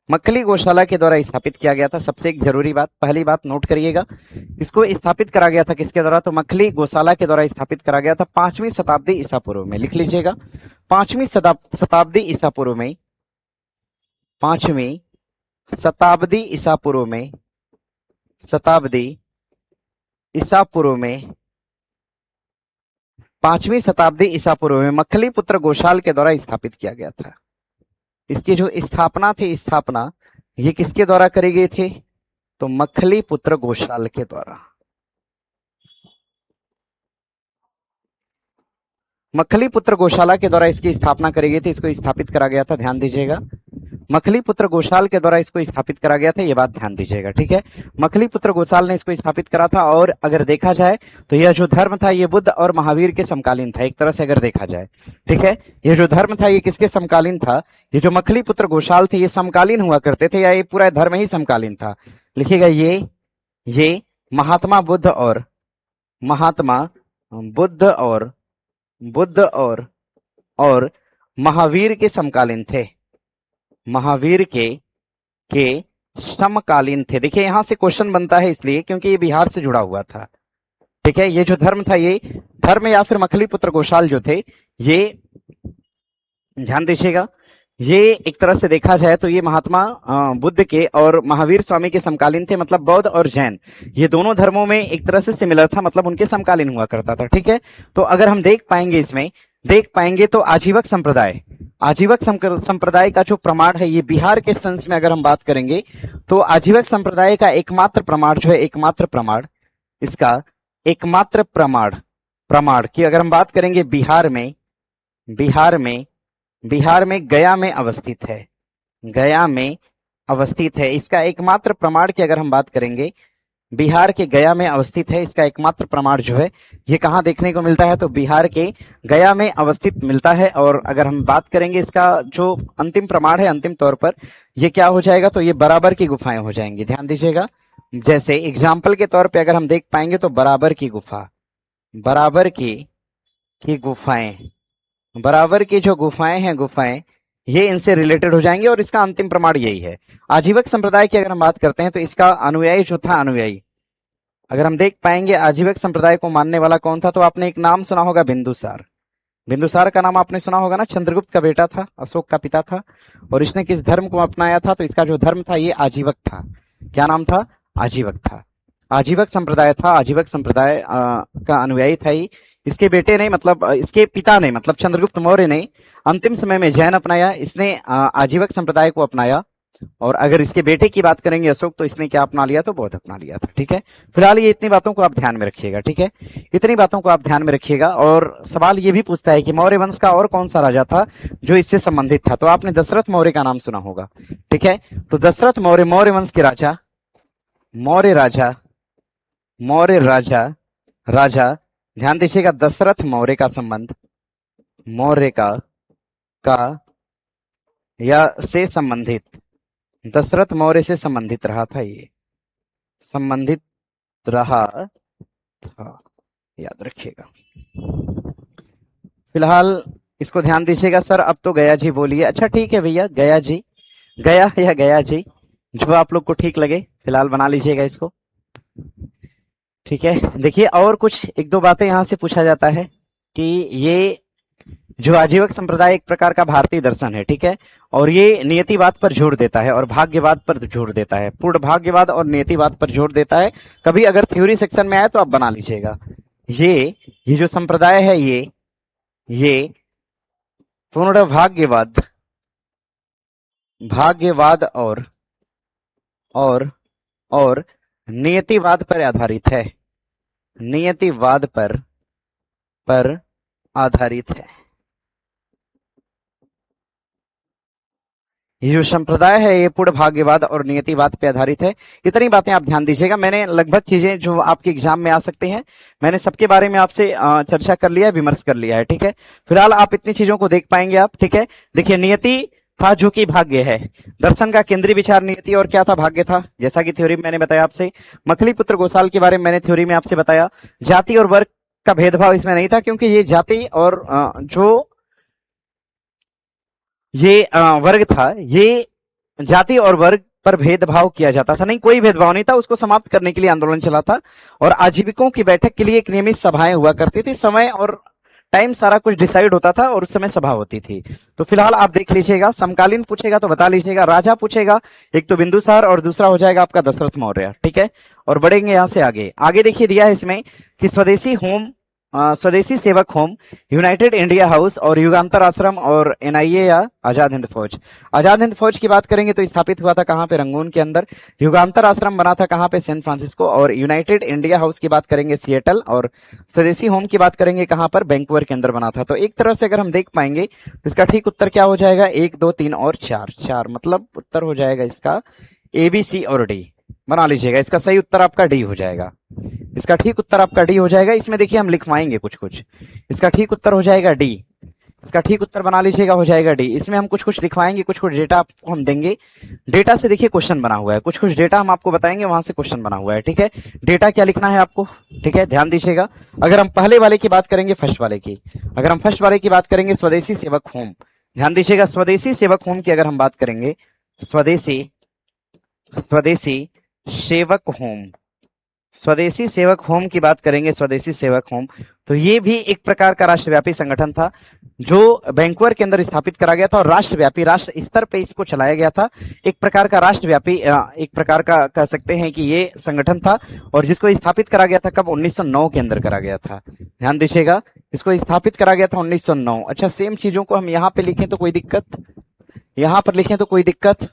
मखली गौशाला के द्वारा स्थापित किया गया था। सबसे एक जरूरी बात, पहली बात नोट करिएगा, इसको स्थापित करा गया था किसके द्वारा, तो मखली गौशाला के द्वारा स्थापित करा गया था 5वीं शताब्दी ईसा पूर्व में। लिख लीजिएगा, 5वीं शताब्दी ईसा पूर्व में, 5वीं शताब्दी ईसा पूर्व में, शताब्दी ईसा पूर्व में, 5वीं शताब्दी ईसा पूर्व में मखली पुत्र गौशाल के द्वारा स्थापित किया गया था। इसकी जो स्थापना थी, स्थापना ये किसके द्वारा करी गई थी, तो मखली पुत्र गौशाल के द्वारा, मखली पुत्र गौशाला के द्वारा इसकी स्थापना करी गई थी, इसको स्थापित करा गया था। ध्यान दीजिएगा, मखली पुत्र गौशाल के द्वारा इसको स्थापित करा गया था, ये बात ध्यान दीजिएगा, ठीक है। मखली पुत्र गौशाल ने इसको स्थापित करा था। और अगर देखा जाए तो यह जो धर्म था ये बुद्ध और महावीर के समकालीन था, एक तरह से अगर देखा जाए, ठीक है। ये जो धर्म था ये किसके समकालीन था, ये जो मखली पुत्र गौशाल थे ये समकालीन हुआ करते थे, या ये पूरा धर्म ही समकालीन था। लिखिएगा, ये महात्मा बुद्ध और महावीर के समकालीन थे, महावीर के समकालीन थे। देखिए यहां से क्वेश्चन बनता है इसलिए क्योंकि ये बिहार से जुड़ा हुआ था, ठीक है। ये जो धर्म था, ये धर्म या फिर मखली पुत्र गौशाल जो थे, ये ध्यान दीजिएगा, ये एक तरह से देखा जाए तो ये महात्मा बुद्ध के और महावीर स्वामी के समकालीन थे, मतलब बौद्ध और जैन ये दोनों धर्मों में एक तरह से सिमिलर था, मतलब उनके समकालीन हुआ करता था। ठीक है, तो अगर हम देख पाएंगे इसमें, देख पाएंगे तो आजीवक संप्रदाय, आजीवक संप्रदाय का जो प्रमाण है, ये बिहार के सेंस में अगर हम बात करेंगे तो आजीवक संप्रदाय का एकमात्र प्रमाण जो है, एकमात्र प्रमाण, इसका एकमात्र प्रमाण प्रमाण की अगर हम बात करेंगे बिहार में, बिहार में बिहार में गया में अवस्थित है, गया में अवस्थित है। इसका एकमात्र प्रमाण की अगर हम बात करेंगे, बिहार के गया में अवस्थित है, इसका एकमात्र प्रमाण जो है ये कहां देखने को मिलता है, तो बिहार के गया में अवस्थित मिलता है। और अगर हम बात करेंगे इसका जो अंतिम प्रमाण है, अंतिम तौर पर ये क्या हो जाएगा, तो ये बराबर की गुफाएं हो जाएंगी। ध्यान दीजिएगा, जैसे एग्जाम्पल के तौर पे अगर हम देख पाएंगे तो बराबर की गुफा, बराबर की गुफाएं, बराबर की जो गुफाएं हैं, गुफाएं ये इनसे रिलेटेड हो जाएंगे और इसका अंतिम प्रमाण यही है। आजीवक संप्रदाय की अगर हम बात करते हैं तो इसका अनुयायी जो था, अनुयायी अगर हम देख पाएंगे आजीवक संप्रदाय को मानने वाला कौन था, तो आपने एक नाम सुना होगा, बिंदुसार। बिंदुसार का नाम आपने सुना होगा ना, चंद्रगुप्त का बेटा था, अशोक का पिता था। और इसने किस धर्म को अपनाया था, तो इसका जो धर्म था ये आजीवक था। क्या नाम था, आजीवक था। आजीवक संप्रदाय था, आजीवक संप्रदाय का अनुयायी था ही। इसके बेटे ने, मतलब इसके पिता ने, मतलब चंद्रगुप्त मौर्य ने अंतिम समय में जैन अपनाया, इसने आजीवक संप्रदाय को अपनाया। और अगर इसके बेटे की बात करेंगे अशोक, तो इसने क्या अपना लिया, तो बौद्ध अपना लिया था। ठीक है, फिलहाल ये इतनी बातों को आप ध्यान में रखिएगा। ठीक है, इतनी बातों को आप ध्यान में रखिएगा। और सवाल ये भी पूछता है कि मौर्य वंश का और कौन सा राजा था जो इससे संबंधित था, तो आपने दशरथ मौर्य का नाम सुना होगा। ठीक है, तो दशरथ मौर्य, मौर्य वंश के राजा, मौर्य राजा, मौर्य राजा, राजा ध्यान दीजिएगा, दशरथ मौर्य का संबंध, मौर्य का या से संबंधित, दशरथ मौर्य से संबंधित रहा था, ये संबंधित रहा था, याद रखिएगा। फिलहाल इसको ध्यान दीजिएगा। सर अब तो गया जी बोलिए। अच्छा ठीक है भैया, गया जी, गया या गया जी, जो आप लोग को ठीक लगे फिलहाल बना लीजिएगा इसको। ठीक है, देखिए और कुछ एक दो बातें यहां से पूछा जाता है कि ये जो आजीवक संप्रदाय एक प्रकार का भारतीय दर्शन है। ठीक है, और ये नियतिवाद पर जोर देता है और भाग्यवाद पर जोर देता है, पूर्ण भाग्यवाद और नियतिवाद पर जोर देता है। कभी अगर थ्योरी सेक्शन में आए तो आप बना लीजिएगा। ये जो संप्रदाय है, ये पूर्ण भाग्यवाद, भाग्यवाद और नियतिवाद पर आधारित है, नियतिवाद पर आधारित है। ये जो संप्रदाय है ये पूर्ण भाग्यवाद और नियतिवाद पे आधारित है। इतनी बातें आप ध्यान दीजिएगा। मैंने लगभग चीजें जो आपके एग्जाम में आ सकते हैं, मैंने सबके बारे में आपसे चर्चा कर लिया है, विमर्श कर लिया है। ठीक है, फिलहाल आप इतनी चीजों को देख पाएंगे आप। ठीक है, देखिए नियति था जो कि भाग्य है, दर्शन का केंद्रीय विचार नियति और क्या था, भाग्य था। जैसा कि थ्योरी में मैंने बताया आपसे, मखलीपुत्र गोसाल के बारे में मैंने थ्योरी में आपसे बताया। जाति और वर्ग का भेदभाव इसमें नहीं था, क्योंकि ये जाति और जो ये वर्ग था, ये जाति और वर्ग पर भेदभाव किया जाता था, नहीं कोई भेदभाव नहीं था, उसको समाप्त करने के लिए आंदोलन चला था। और आजीविकों की बैठक के लिए एक नियमित सभाएं हुआ करती थी, समय और टाइम सारा कुछ डिसाइड होता था और उस समय सभा होती थी। तो फिलहाल आप देख लीजिएगा, समकालीन पूछेगा तो बता लीजिएगा, राजा पूछेगा एक तो बिंदुसार और दूसरा हो जाएगा आपका दशरथ मौर्य। ठीक है, और बढ़ेंगे यहां से आगे। आगे देखिए दिया है इसमें कि स्वदेशी होम, स्वदेशी सेवक होम, यूनाइटेड इंडिया हाउस और युगांतर आश्रम और एनआईए या आजाद हिंद फौज। आजाद हिंद फौज की बात करेंगे तो स्थापित हुआ था कहां पे, रंगून के अंदर। युगांतर आश्रम बना था कहां पे, सैन फ्रांसिस्को। और यूनाइटेड इंडिया हाउस की बात करेंगे सिएटल, और स्वदेशी होम की बात करेंगे कहां पर, वैंकूवर के अंदर बना था। तो एक तरह से अगर हम देख पाएंगे तो इसका ठीक उत्तर क्या हो जाएगा, 1 2 3 और 4, मतलब उत्तर हो जाएगा इसका ए बी सी और डी। बना लीजिएगा, इसका सही उत्तर आपका डी हो जाएगा, इसका ठीक उत्तर आपका डी हो जाएगा। इसमें देखिए हम लिखवाएंगे कुछ कुछ, इसका ठीक उत्तर हो जाएगा डी, इसका ठीक उत्तर बना लीजिएगा, हो जाएगा डी। इसमें हम कुछ कुछ लिखवाएंगे, कुछ कुछ डेटा आपको हम देंगे, डेटा से देखिए क्वेश्चन बना हुआ है, कुछ कुछ डेटा हम आपको बताएंगे, वहां से क्वेश्चन बना हुआ है। ठीक है, डेटा क्या लिखना है आपको, ठीक है ध्यान दीजिएगा। अगर हम पहले वाले की बात करेंगे, फर्स्ट वाले की, अगर हम फर्स्ट वाले की बात करेंगे, स्वदेशी सेवक होम, ध्यान दीजिएगा, स्वदेशी सेवक होम की अगर हम बात करेंगे, स्वदेशी सेवक होम, स्वदेशी सेवक होम की बात करेंगे, स्वदेशी सेवक होम, तो ये भी एक प्रकार का राष्ट्रव्यापी संगठन था जो वैंकूवर के अंदर स्थापित करा गया था और राष्ट्रव्यापी, राष्ट्र स्तर पे इसको चलाया गया था। एक प्रकार का राष्ट्रव्यापी, एक प्रकार का कह सकते हैं कि ये संगठन था और जिसको स्थापित करा गया था कब, 1909 के अंदर करा गया था। ध्यान दीजिएगा, इसको स्थापित करा गया था 1909। अच्छा, सेम चीजों को हम यहाँ पे लिखें तो कोई दिक्कत, यहाँ पर लिखें तो कोई दिक्कत।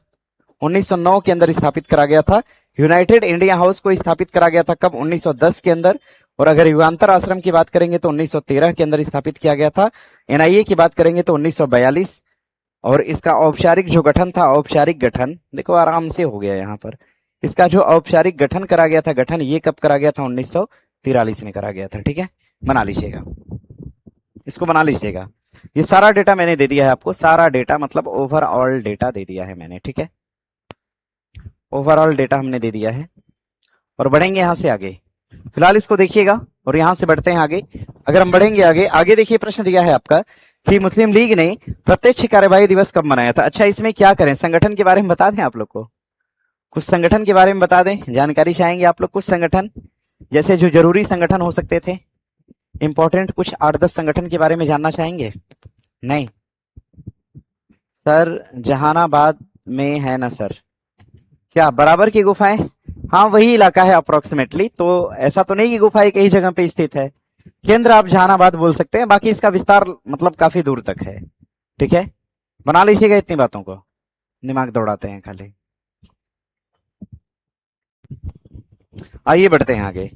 1909 के अंदर स्थापित करा गया था। यूनाइटेड इंडिया हाउस को स्थापित करा गया था कब, 1910 के अंदर। और अगर युगांतर आश्रम की बात करेंगे तो 1913 के अंदर स्थापित किया गया था। एनआईए की बात करेंगे तो 1942। और इसका औपचारिक जो गठन था, औपचारिक गठन देखो आराम से हो गया यहाँ पर, इसका जो औपचारिक गठन करा गया था, गठन ये कब करा गया था, 1943 में करा गया था। ठीक है, बना लीजिएगा, इसको बना लीजिएगा। ये सारा डेटा मैंने दे दिया है आपको, सारा डेटा मतलब ओवरऑल डेटा दे दिया है मैंने। ठीक है, ओवरऑल डेटा हमने दे दिया है और बढ़ेंगे यहां से आगे। फिलहाल इसको देखिएगा और यहां से बढ़ते हैं आगे। अगर हम बढ़ेंगे आगे, आगे देखिए प्रश्न दिया है आपका कि मुस्लिम लीग ने प्रत्यक्ष कार्यवाही दिवस कब मनाया था। अच्छा, इसमें क्या करें, संगठन के बारे में बता दें आप लोग को, कुछ संगठन के बारे में बता दें, जानकारी चाहेंगे आप लोग कुछ संगठन, जैसे जो जरूरी संगठन हो सकते थे, इंपॉर्टेंट कुछ 8-10 संगठन के बारे में जानना चाहेंगे? नहीं सर, जहानाबाद में है ना सर, क्या बराबर की गुफाएं? हाँ, वही इलाका है अप्रोक्सीमेटली, तो ऐसा तो नहीं कि गुफा एक ही जगह पे स्थित है। केंद्र आप जहानाबाद बोल सकते हैं, बाकी इसका विस्तार मतलब काफी दूर तक है। ठीक है, बना लीजिएगा इतनी बातों को, दिमाग दौड़ाते हैं खाली। आइए बढ़ते हैं आगे,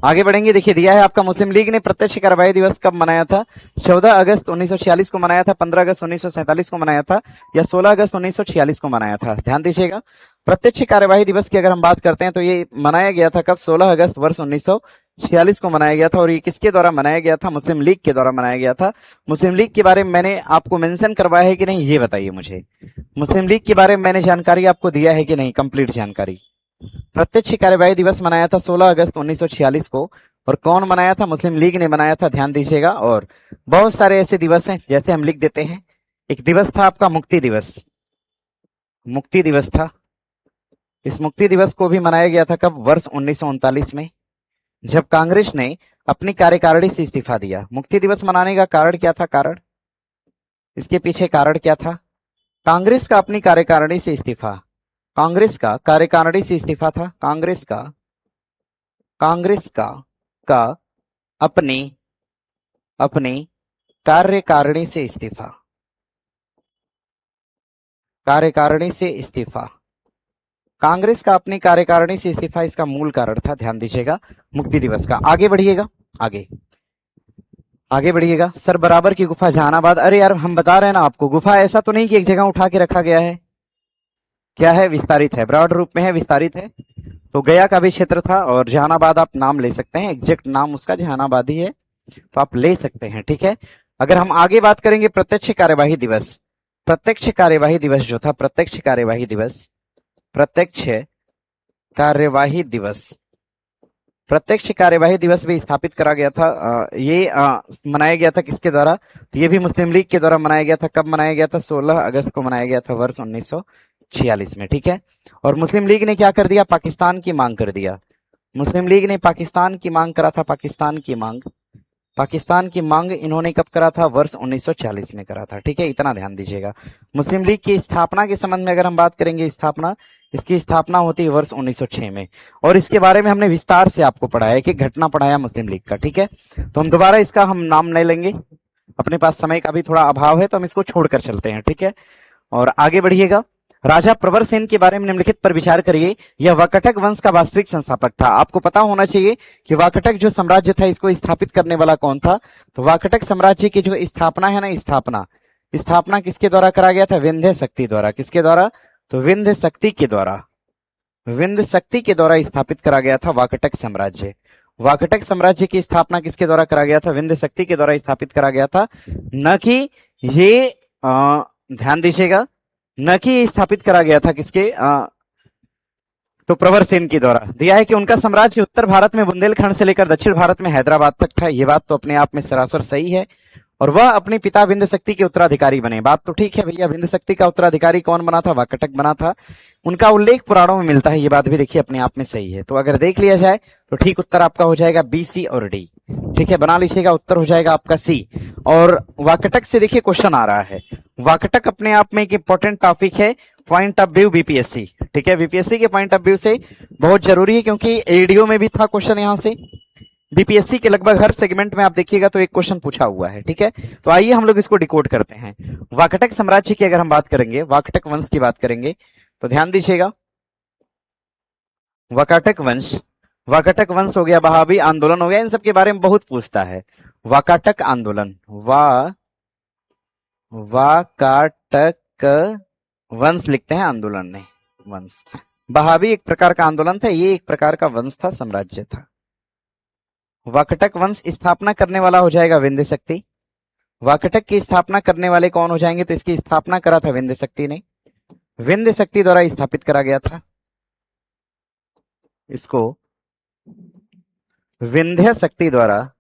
आगे बढ़ेंगे। देखिए दिया है आपका, मुस्लिम लीग ने प्रत्यक्ष कार्यवाही दिवस कब मनाया था? 14 अगस्त 1946 को मनाया था, 15 अगस्त 1947 को मनाया था, या 16 अगस्त 1946 को मनाया था? ध्यान दीजिएगा, प्रत्यक्ष कार्यवाही दिवस की अगर हम बात करते हैं तो ये मनाया गया था कब, 16 अगस्त वर्ष 1946 को मनाया गया था। और ये किसके द्वारा मनाया गया था? मुस्लिम लीग के द्वारा मनाया गया था। मुस्लिम लीग के बारे में मैंने आपको मेंशन करवाया है कि नहीं, ये बताइए मुझे। मुस्लिम लीग के बारे में मैंने जानकारी आपको दिया है कि नहीं, कंप्लीट जानकारी। प्रत्यक्ष कार्यवाही दिवस मनाया था 16 अगस्त 1946 को, और कौन मनाया था? मुस्लिम लीग ने मनाया था। ध्यान दीजिएगा, और बहुत सारे ऐसे दिवस हैं, जैसे हम लिख देते हैं, एक दिवस था आपका मुक्ति दिवस, मुक्ति दिवस था। इस मुक्ति दिवस को भी मनाया गया था कब? वर्ष 1939 में, जब कांग्रेस ने अपनी कार्यकारिणी से इस्तीफा दिया। मुक्ति दिवस मनाने का कारण क्या था? कारण, इसके पीछे कारण क्या था? कांग्रेस का अपनी कार्यकारिणी से इस्तीफा, कांग्रेस का कार्यकारिणी से इस्तीफा था, कांग्रेस का अपनी कार्यकारिणी से इस्तीफा, कार्यकारिणी से इस्तीफा, कांग्रेस का अपनी कार्यकारिणी से इस्तीफा, इसका मूल कारण था। ध्यान दीजिएगा, मुक्ति दिवस का। आगे बढ़िएगा, आगे बढ़िएगा। सर बराबर की गुफा जहानाबाद, अरे यार हम बता रहे हैं ना आपको, गुफा ऐसा तो नहीं कि एक जगह उठा के रखा गया है, क्या है, विस्तारित है, ब्रॉड रूप में है, विस्तारित है। तो गया का भी क्षेत्र था, और जहानाबाद आप नाम ले सकते हैं, एग्जैक्ट नाम उसका जहानाबाद ही है, तो आप ले सकते हैं। ठीक है, अगर हम आगे बात करेंगे, प्रत्यक्ष कार्यवाही दिवस, प्रत्यक्ष कार्यवाही दिवस जो था, प्रत्यक्ष कार्यवाही दिवस, प्रत्यक्ष कार्यवाही दिवस, प्रत्यक्ष कार्यवाही दिवस भी स्थापित करा गया था। ये मनाया गया था किसके द्वारा? तो ये भी मुस्लिम लीग के द्वारा मनाया गया था। कब मनाया गया था? 16 अगस्त को मनाया गया था, वर्ष 1946 में। ठीक है, और मुस्लिम लीग ने क्या कर दिया? पाकिस्तान की मांग कर दिया। मुस्लिम लीग ने पाकिस्तान की मांग करा था, पाकिस्तान की मांग, पाकिस्तान की मांग इन्होंने कब करा था? वर्ष 1940 में करा था। ठीक है, इतना ध्यान दीजिएगा। मुस्लिम लीग की स्थापना के संबंध में अगर हम बात करेंगे, स्थापना, इसकी स्थापना होती है वर्ष 1906 में, और इसके बारे में हमने विस्तार से आपको पढ़ाया, कि घटना पढ़ाया मुस्लिम लीग का। ठीक है, तो हम दोबारा इसका हम नाम नहीं लेंगे, अपने पास समय का भी थोड़ा अभाव है, तो हम इसको छोड़कर चलते हैं। ठीक है, और आगे बढ़िएगा। राजा प्रवर सेन के बारे में निम्नलिखित पर विचार करिए। यह वाकाटक वंश का वास्तविक संस्थापक था। आपको पता होना चाहिए कि वाकाटक जो साम्राज्य था, इसको स्थापित करने वाला कौन था? तो वाकाटक साम्राज्य की जो स्थापना है ना, स्थापना किसके द्वारा करा गया था? विंध्य शक्ति द्वारा। किसके द्वारा? तो विंध्य शक्ति के द्वारा, विंध्य शक्ति के द्वारा स्थापित करा गया था वाकाटक साम्राज्य। वाकाटक साम्राज्य की स्थापना किसके द्वारा करा गया था? विंध्य शक्ति के द्वारा स्थापित करा गया था, न कि ये ध्यान दीजिएगा, न कि स्थापित करा गया था किसके? तो प्रवर सेन के द्वारा। दिया है कि उनका साम्राज्य उत्तर भारत में बुंदेलखंड से लेकर दक्षिण भारत में हैदराबाद तक था। ये बात तो अपने आप में सरासर सही है, और वह अपने पिता विंध्य शक्ति के उत्तराधिकारी बने। बात तो ठीक है भैया, विंध्य शक्ति का उत्तराधिकारी कौन बना था? वाकाटक बना था। उनका उल्लेख पुराणों में मिलता है, ये बात भी देखिए अपने आप में सही है। तो अगर देख लिया जाए तो ठीक उत्तर आपका हो जाएगा बी, सी और डी। ठीक है, बना लीजिएगा, उत्तर हो जाएगा आपका सी। और वाकटक से देखिए क्वेश्चन आ रहा है। वाकटक अपने आप में एक इंपॉर्टेंट टॉपिक है, पॉइंट ऑफ व्यू बीपीएससी। ठीक है, बीपीएससी के पॉइंट ऑफ व्यू से बहुत जरूरी है, क्योंकि एडीओ में भी था क्वेश्चन यहां से। बीपीएससी के लगभग हर सेगमेंट में आप देखिएगा तो एक क्वेश्चन पूछा हुआ है। ठीक है, तो आइए हम लोग इसको डिकोड करते हैं। वाकटक साम्राज्य की अगर हम बात करेंगे, वाकटक वंश की बात करेंगे, तो ध्यान दीजिएगा, वाकाटक वंश, वाकाटक वंश हो गया, वहाबी आंदोलन हो गया, इन सब के बारे में बहुत पूछता है। वाकाटक आंदोलन, वाकाटक वंश लिखते हैं, आंदोलन नहीं वंश। वहाबी एक प्रकार का आंदोलन था, ये एक प्रकार का वंश था, साम्राज्य था। वाकटक वंश स्थापना करने वाला हो जाएगा विंध्य शक्ति। वाकटक की स्थापना करने वाले कौन हो जाएंगे, तो इसकी स्थापना करा था विंध्य शक्ति ने, विंध्य शक्ति द्वारा स्थापित करा गया था। इसको विंध्य शक्ति द्वारा,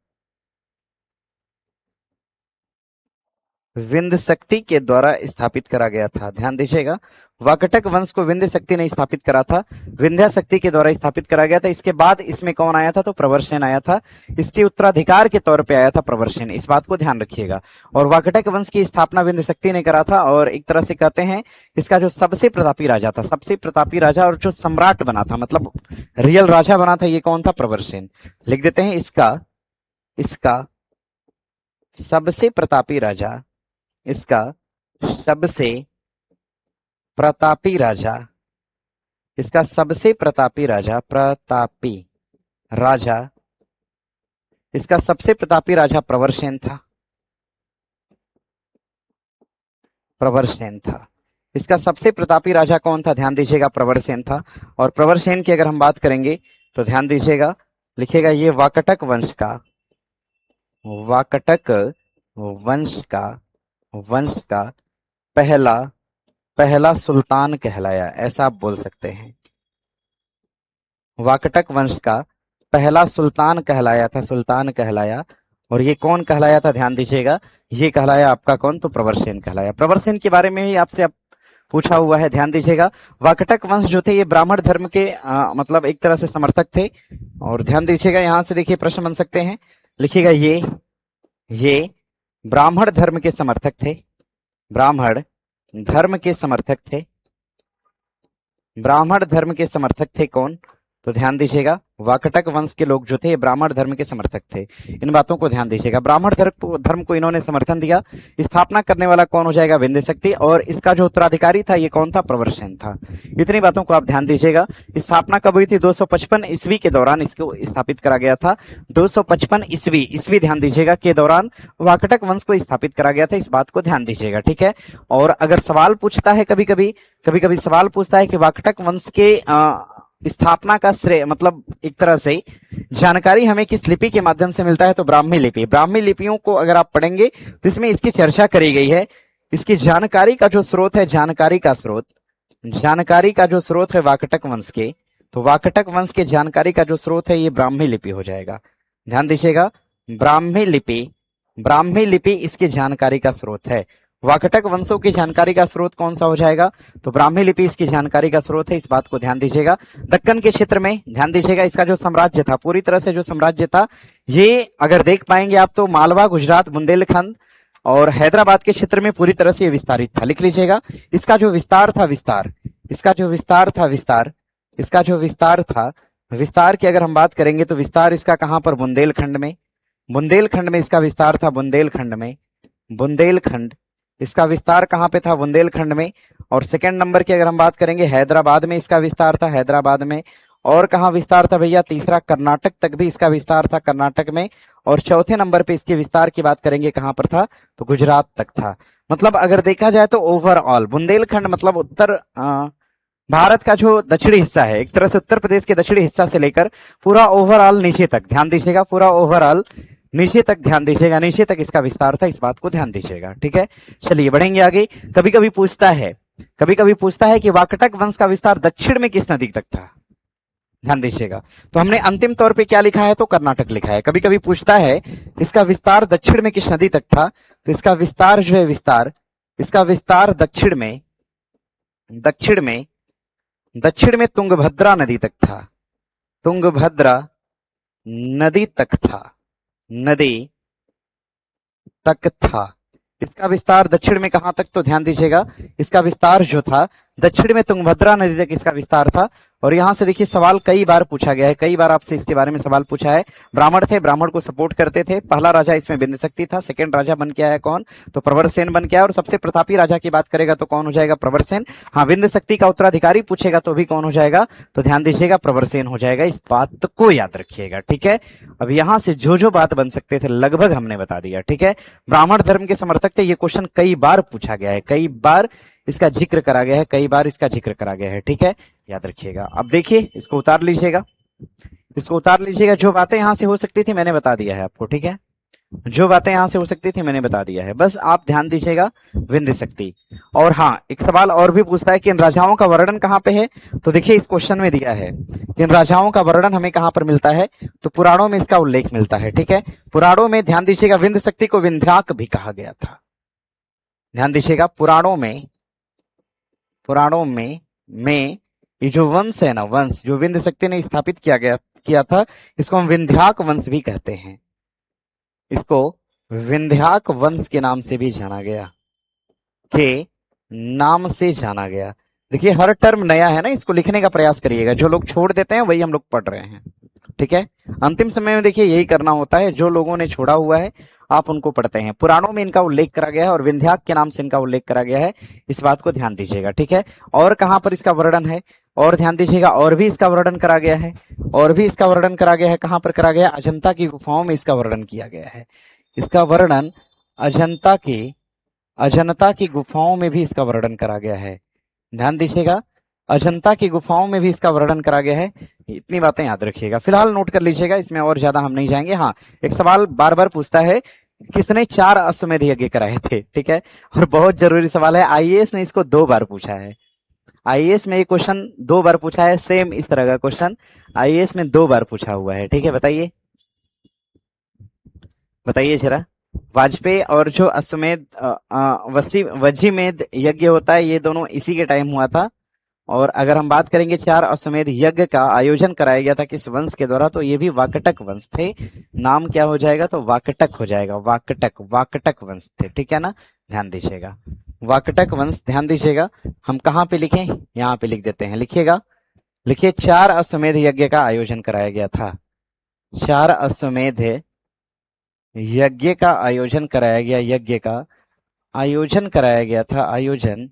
विंध्य शक्ति के द्वारा स्थापित करा गया था। ध्यान दीजिएगा, वाकटक वंश को विंध्य शक्ति ने स्थापित करा था, विंध्य शक्ति के द्वारा स्थापित करा गया था। इसके बाद इसमें कौन आया था, तो प्रवरसेन आया था। इसके उत्तराधिकार के तौर पे आया था प्रवरसेन, इस बात को ध्यान रखिएगा। और वाकटक वंश की स्थापना विंध्य शक्ति ने करा था, और एक तरह से कहते हैं इसका जो सबसे प्रतापी राजा था, सबसे प्रतापी राजा और जो सम्राट बना था, मतलब रियल राजा बना था, ये कौन था, प्रवरसेन। लिख देते हैं, इसका सबसे प्रतापी राजा, इसका सबसे प्रतापी राजा, इसका सबसे प्रतापी राजा, प्रतापी राजा, इसका सबसे प्रतापी राजा प्रवरसेन था, प्रवरसेन था। इसका सबसे प्रतापी राजा कौन था, ध्यान दीजिएगा, प्रवरसेन था। और प्रवरसेन की अगर हम बात करेंगे तो ध्यान दीजिएगा, लिखिएगा ये वाकटक वंश का, वाकटक वंश का पहला सुल्तान कहलाया, ऐसा आप बोल सकते हैं। वाकटक वंश का पहला सुल्तान कहलाया था, सुल्तान कहलाया। और ये कौन कहलाया था, ध्यान दीजिएगा, ये कहलाया आपका कौन, तो प्रवरसेन कहलाया। प्रवरसेन के बारे में ही आपसे अब पूछा हुआ है, ध्यान दीजिएगा। वाकटक वंश जो थे ये ब्राह्मण धर्म के मतलब एक तरह से समर्थक थे। और ध्यान दीजिएगा, यहां से देखिए प्रश्न बन सकते हैं, लिखिएगा ये ब्राह्मण धर्म के समर्थक थे, ब्राह्मण धर्म के समर्थक थे, ब्राह्मण धर्म के समर्थक थे कौन, तो ध्यान दीजिएगा, वाकटक वंश के लोग जो थे ये ब्राह्मण धर्म के समर्थक थे। इन बातों को ध्यान दीजिएगा, ब्राह्मण धर्म को इन्होंने समर्थन दिया। स्थापना करने वाला कौन हो जाएगा, विंध्य शक्ति। और इसका जो उत्तराधिकारी था ये कौन था, प्रवरसेन था। इतनी बातों को आप ध्यान दीजिएगा। स्थापना कब हुई थी, 255 ईस्वी के दौरान इसको स्थापित करा गया था। 255 ईस्वी ध्यान दीजिएगा के दौरान वाकटक वंश को स्थापित करा गया था, इस बात को ध्यान दीजिएगा। ठीक है, और अगर सवाल पूछता है, कभी कभी सवाल पूछता है कि वाकटक वंश के स्थापना का श्रेय, मतलब एक तरह से जानकारी हमें किस लिपि के माध्यम से मिलता है, तो ब्राह्मी लिपि। ब्राह्मी लिपियों को अगर आप पढ़ेंगे तो इसमें इसकी चर्चा करी गई है। इसकी जानकारी का जो स्रोत है, जानकारी का जो स्रोत है वाकटक वंश के, तो वाकटक वंश के जानकारी का जो स्रोत है ये ब्राह्मी लिपि हो जाएगा। ध्यान दीजिएगा, ब्राह्मी लिपि इसकी जानकारी का स्रोत है। वाकटक वंशों की जानकारी का स्रोत कौन सा हो जाएगा, तो ब्राह्मी लिपि इसकी जानकारी का स्रोत है, इस बात को ध्यान दीजिएगा। दक्कन के क्षेत्र में ध्यान दीजिएगा, इसका जो साम्राज्य था, पूरी तरह से जो साम्राज्य था, ये अगर देख पाएंगे आप तो मालवा, गुजरात, बुंदेलखंड और हैदराबाद के क्षेत्र में पूरी तरह से विस्तारित था। लिख लीजिएगा, इसका जो विस्तार था, विस्तार की अगर हम बात करेंगे तो विस्तार इसका कहां पर, बुंदेलखंड में इसका विस्तार था, बुंदेलखंड इसका विस्तार कहां पे था, बुंदेलखंड में। और सेकंड नंबर की अगर हम बात करेंगे, हैदराबाद में इसका विस्तार था, हैदराबाद में। और कहां विस्तार था भैया, तीसरा कर्नाटक तक भी इसका विस्तार था, कर्नाटक में। और चौथे नंबर पे इसके विस्तार की बात करेंगे कहां पर था, तो गुजरात तक था। मतलब अगर देखा जाए तो ओवरऑल बुंदेलखंड मतलब उत्तर भारत का जो दक्षिणी हिस्सा है, एक तरह से उत्तर प्रदेश के दक्षिणी हिस्सा से लेकर पूरा ओवरऑल नीचे तक, ध्यान दीजिएगा, पूरा ओवरऑल नीचे तक, ध्यान दीजिएगा, नीचे तक इसका विस्तार था, इस बात को ध्यान दीजिएगा। ठीक है, चलिए बढ़ेंगे आगे। कभी कभी पूछता है कि वाकटक वंश का विस्तार दक्षिण में किस नदी तक था, ध्यान दीजिएगा। तो हमने अंतिम तौर पे क्या लिखा है, तो कर्नाटक लिखा है। कभी कभी पूछता है इसका विस्तार दक्षिण में किस नदी तक था, तो इसका विस्तार जो है, इसका विस्तार दक्षिण में दक्षिण में तुंगभद्रा नदी तक था, तुंगभद्रा नदी तक था, नदी तक था। इसका विस्तार दक्षिण में कहां तक, तो ध्यान दीजिएगा इसका विस्तार जो था दक्षिण में तुंगभद्रा नदी तक इसका विस्तार था। और यहां से देखिए सवाल कई बार पूछा गया है, कई बार आपसे इसके बारे में सवाल पूछा है। ब्राह्मण थे, ब्राह्मण को सपोर्ट करते थे। पहला राजा इसमें बिंदुशक्ति था, सेकंड राजा बन के आया कौन, तो प्रवरसेन बन के आया। और सबसे प्रतापी राजा की बात करेगा तो कौन हो जाएगा, प्रवरसेन। हाँ, बिंदुशक्ति का उत्तराधिकारी पूछेगा तो भी कौन हो जाएगा, तो ध्यान दीजिएगा प्रवरसेन हो जाएगा। इस बात को याद रखिएगा, ठीक है। अब यहां से जो जो बात बन सकते थे लगभग हमने बता दिया, ठीक है। ब्राह्मण धर्म के समर्थक थे, ये क्वेश्चन कई बार पूछा गया है, कई बार इसका जिक्र करा गया है, कई बार इसका जिक्र करा गया है, ठीक है, याद रखिएगा। अब देखिए इसको उतार लीजिएगा, इसको उतार लीजिएगा। जो बातें यहां से हो सकती थी मैंने बता दिया है आपको, ठीक है। जो बातें यहां से हो सकती थी मैंने बता दिया है, बस आप ध्यान दीजिएगा विंध्य शक्ति। और हाँ, एक सवाल और भी पूछता है कि इन राजाओं का वर्णन कहां पे है, तो देखिए इस क्वेश्चन में दिया है कि इन राजाओं का वर्णन हमें कहां पर मिलता है, तो पुराणों में इसका उल्लेख मिलता है, ठीक है। पुराणों में ध्यान दीजिएगा विंध्य शक्ति को विंध्याक भी कहा गया था। ध्यान दीजिएगा पुराणों में ये जो वंश है ना, वंश जो विंध्य शक्ति ने स्थापित किया था, इसको हम विंध्याक वंश भी कहते हैं। इसको विंध्याक वंश के नाम से भी जाना गया, देखिए हर टर्म नया है ना, इसको लिखने का प्रयास करिएगा। जो लोग छोड़ देते हैं वही हम लोग पढ़ रहे हैं, ठीक है। अंतिम समय में देखिए यही करना होता है, जो लोगों ने छोड़ा हुआ है आप उनको पढ़ते हैं। पुराणों में इनका उल्लेख करा गया है और विंध्याक के नाम से इनका उल्लेख करा गया है, इस बात को ध्यान दीजिएगा, ठीक है। और कहां पर इसका वर्णन है, और ध्यान दीजिएगा और भी इसका वर्णन करा गया है, और भी इसका वर्णन करा गया है। कहां पर करा गया, अजंता की गुफाओं में इसका वर्णन किया गया है। इसका वर्णन अजंता की गुफाओं में भी इसका वर्णन करा गया है। ध्यान दीजिएगा अजंता की गुफाओं में भी इसका वर्णन करा गया है। इतनी बातें याद रखिएगा, फिलहाल नोट कर लीजिएगा, इसमें और ज्यादा हम नहीं जाएंगे। हाँ, एक सवाल बार बार पूछता है किसने 4 अश्वमेध यज्ञ कराए थे, ठीक है। और बहुत जरूरी सवाल है, आईएएस ने इसको 2 बार पूछा है। आईएएस में ये क्वेश्चन 2 बार पूछा है, सेम इस तरह का क्वेश्चन आईएएस में 2 बार पूछा हुआ है, ठीक है। बताइए जरा, वाजपेयी और जो अश्वमेध वजीमेध यज्ञ होता है, ये दोनों इसी के टाइम हुआ था। और अगर हम बात करेंगे 4 अश्वमेध यज्ञ का आयोजन कराया गया था किस वंश के द्वारा, तो ये भी वाकटक वंश थे। नाम क्या हो जाएगा, तो वाकटक हो जाएगा, वाकटक वंश थे, ठीक है ना। ध्यान दीजिएगा वाकटक वंश, ध्यान दीजिएगा। हम कहां पे लिखें, यहां पे लिख देते हैं, लिखिएगा, लिखिए 4 अश्वमेध यज्ञ का आयोजन कराया गया था। 4 अश्वमेध यज्ञ का आयोजन कराया गया, यज्ञ का आयोजन कराया गया था। आयोजन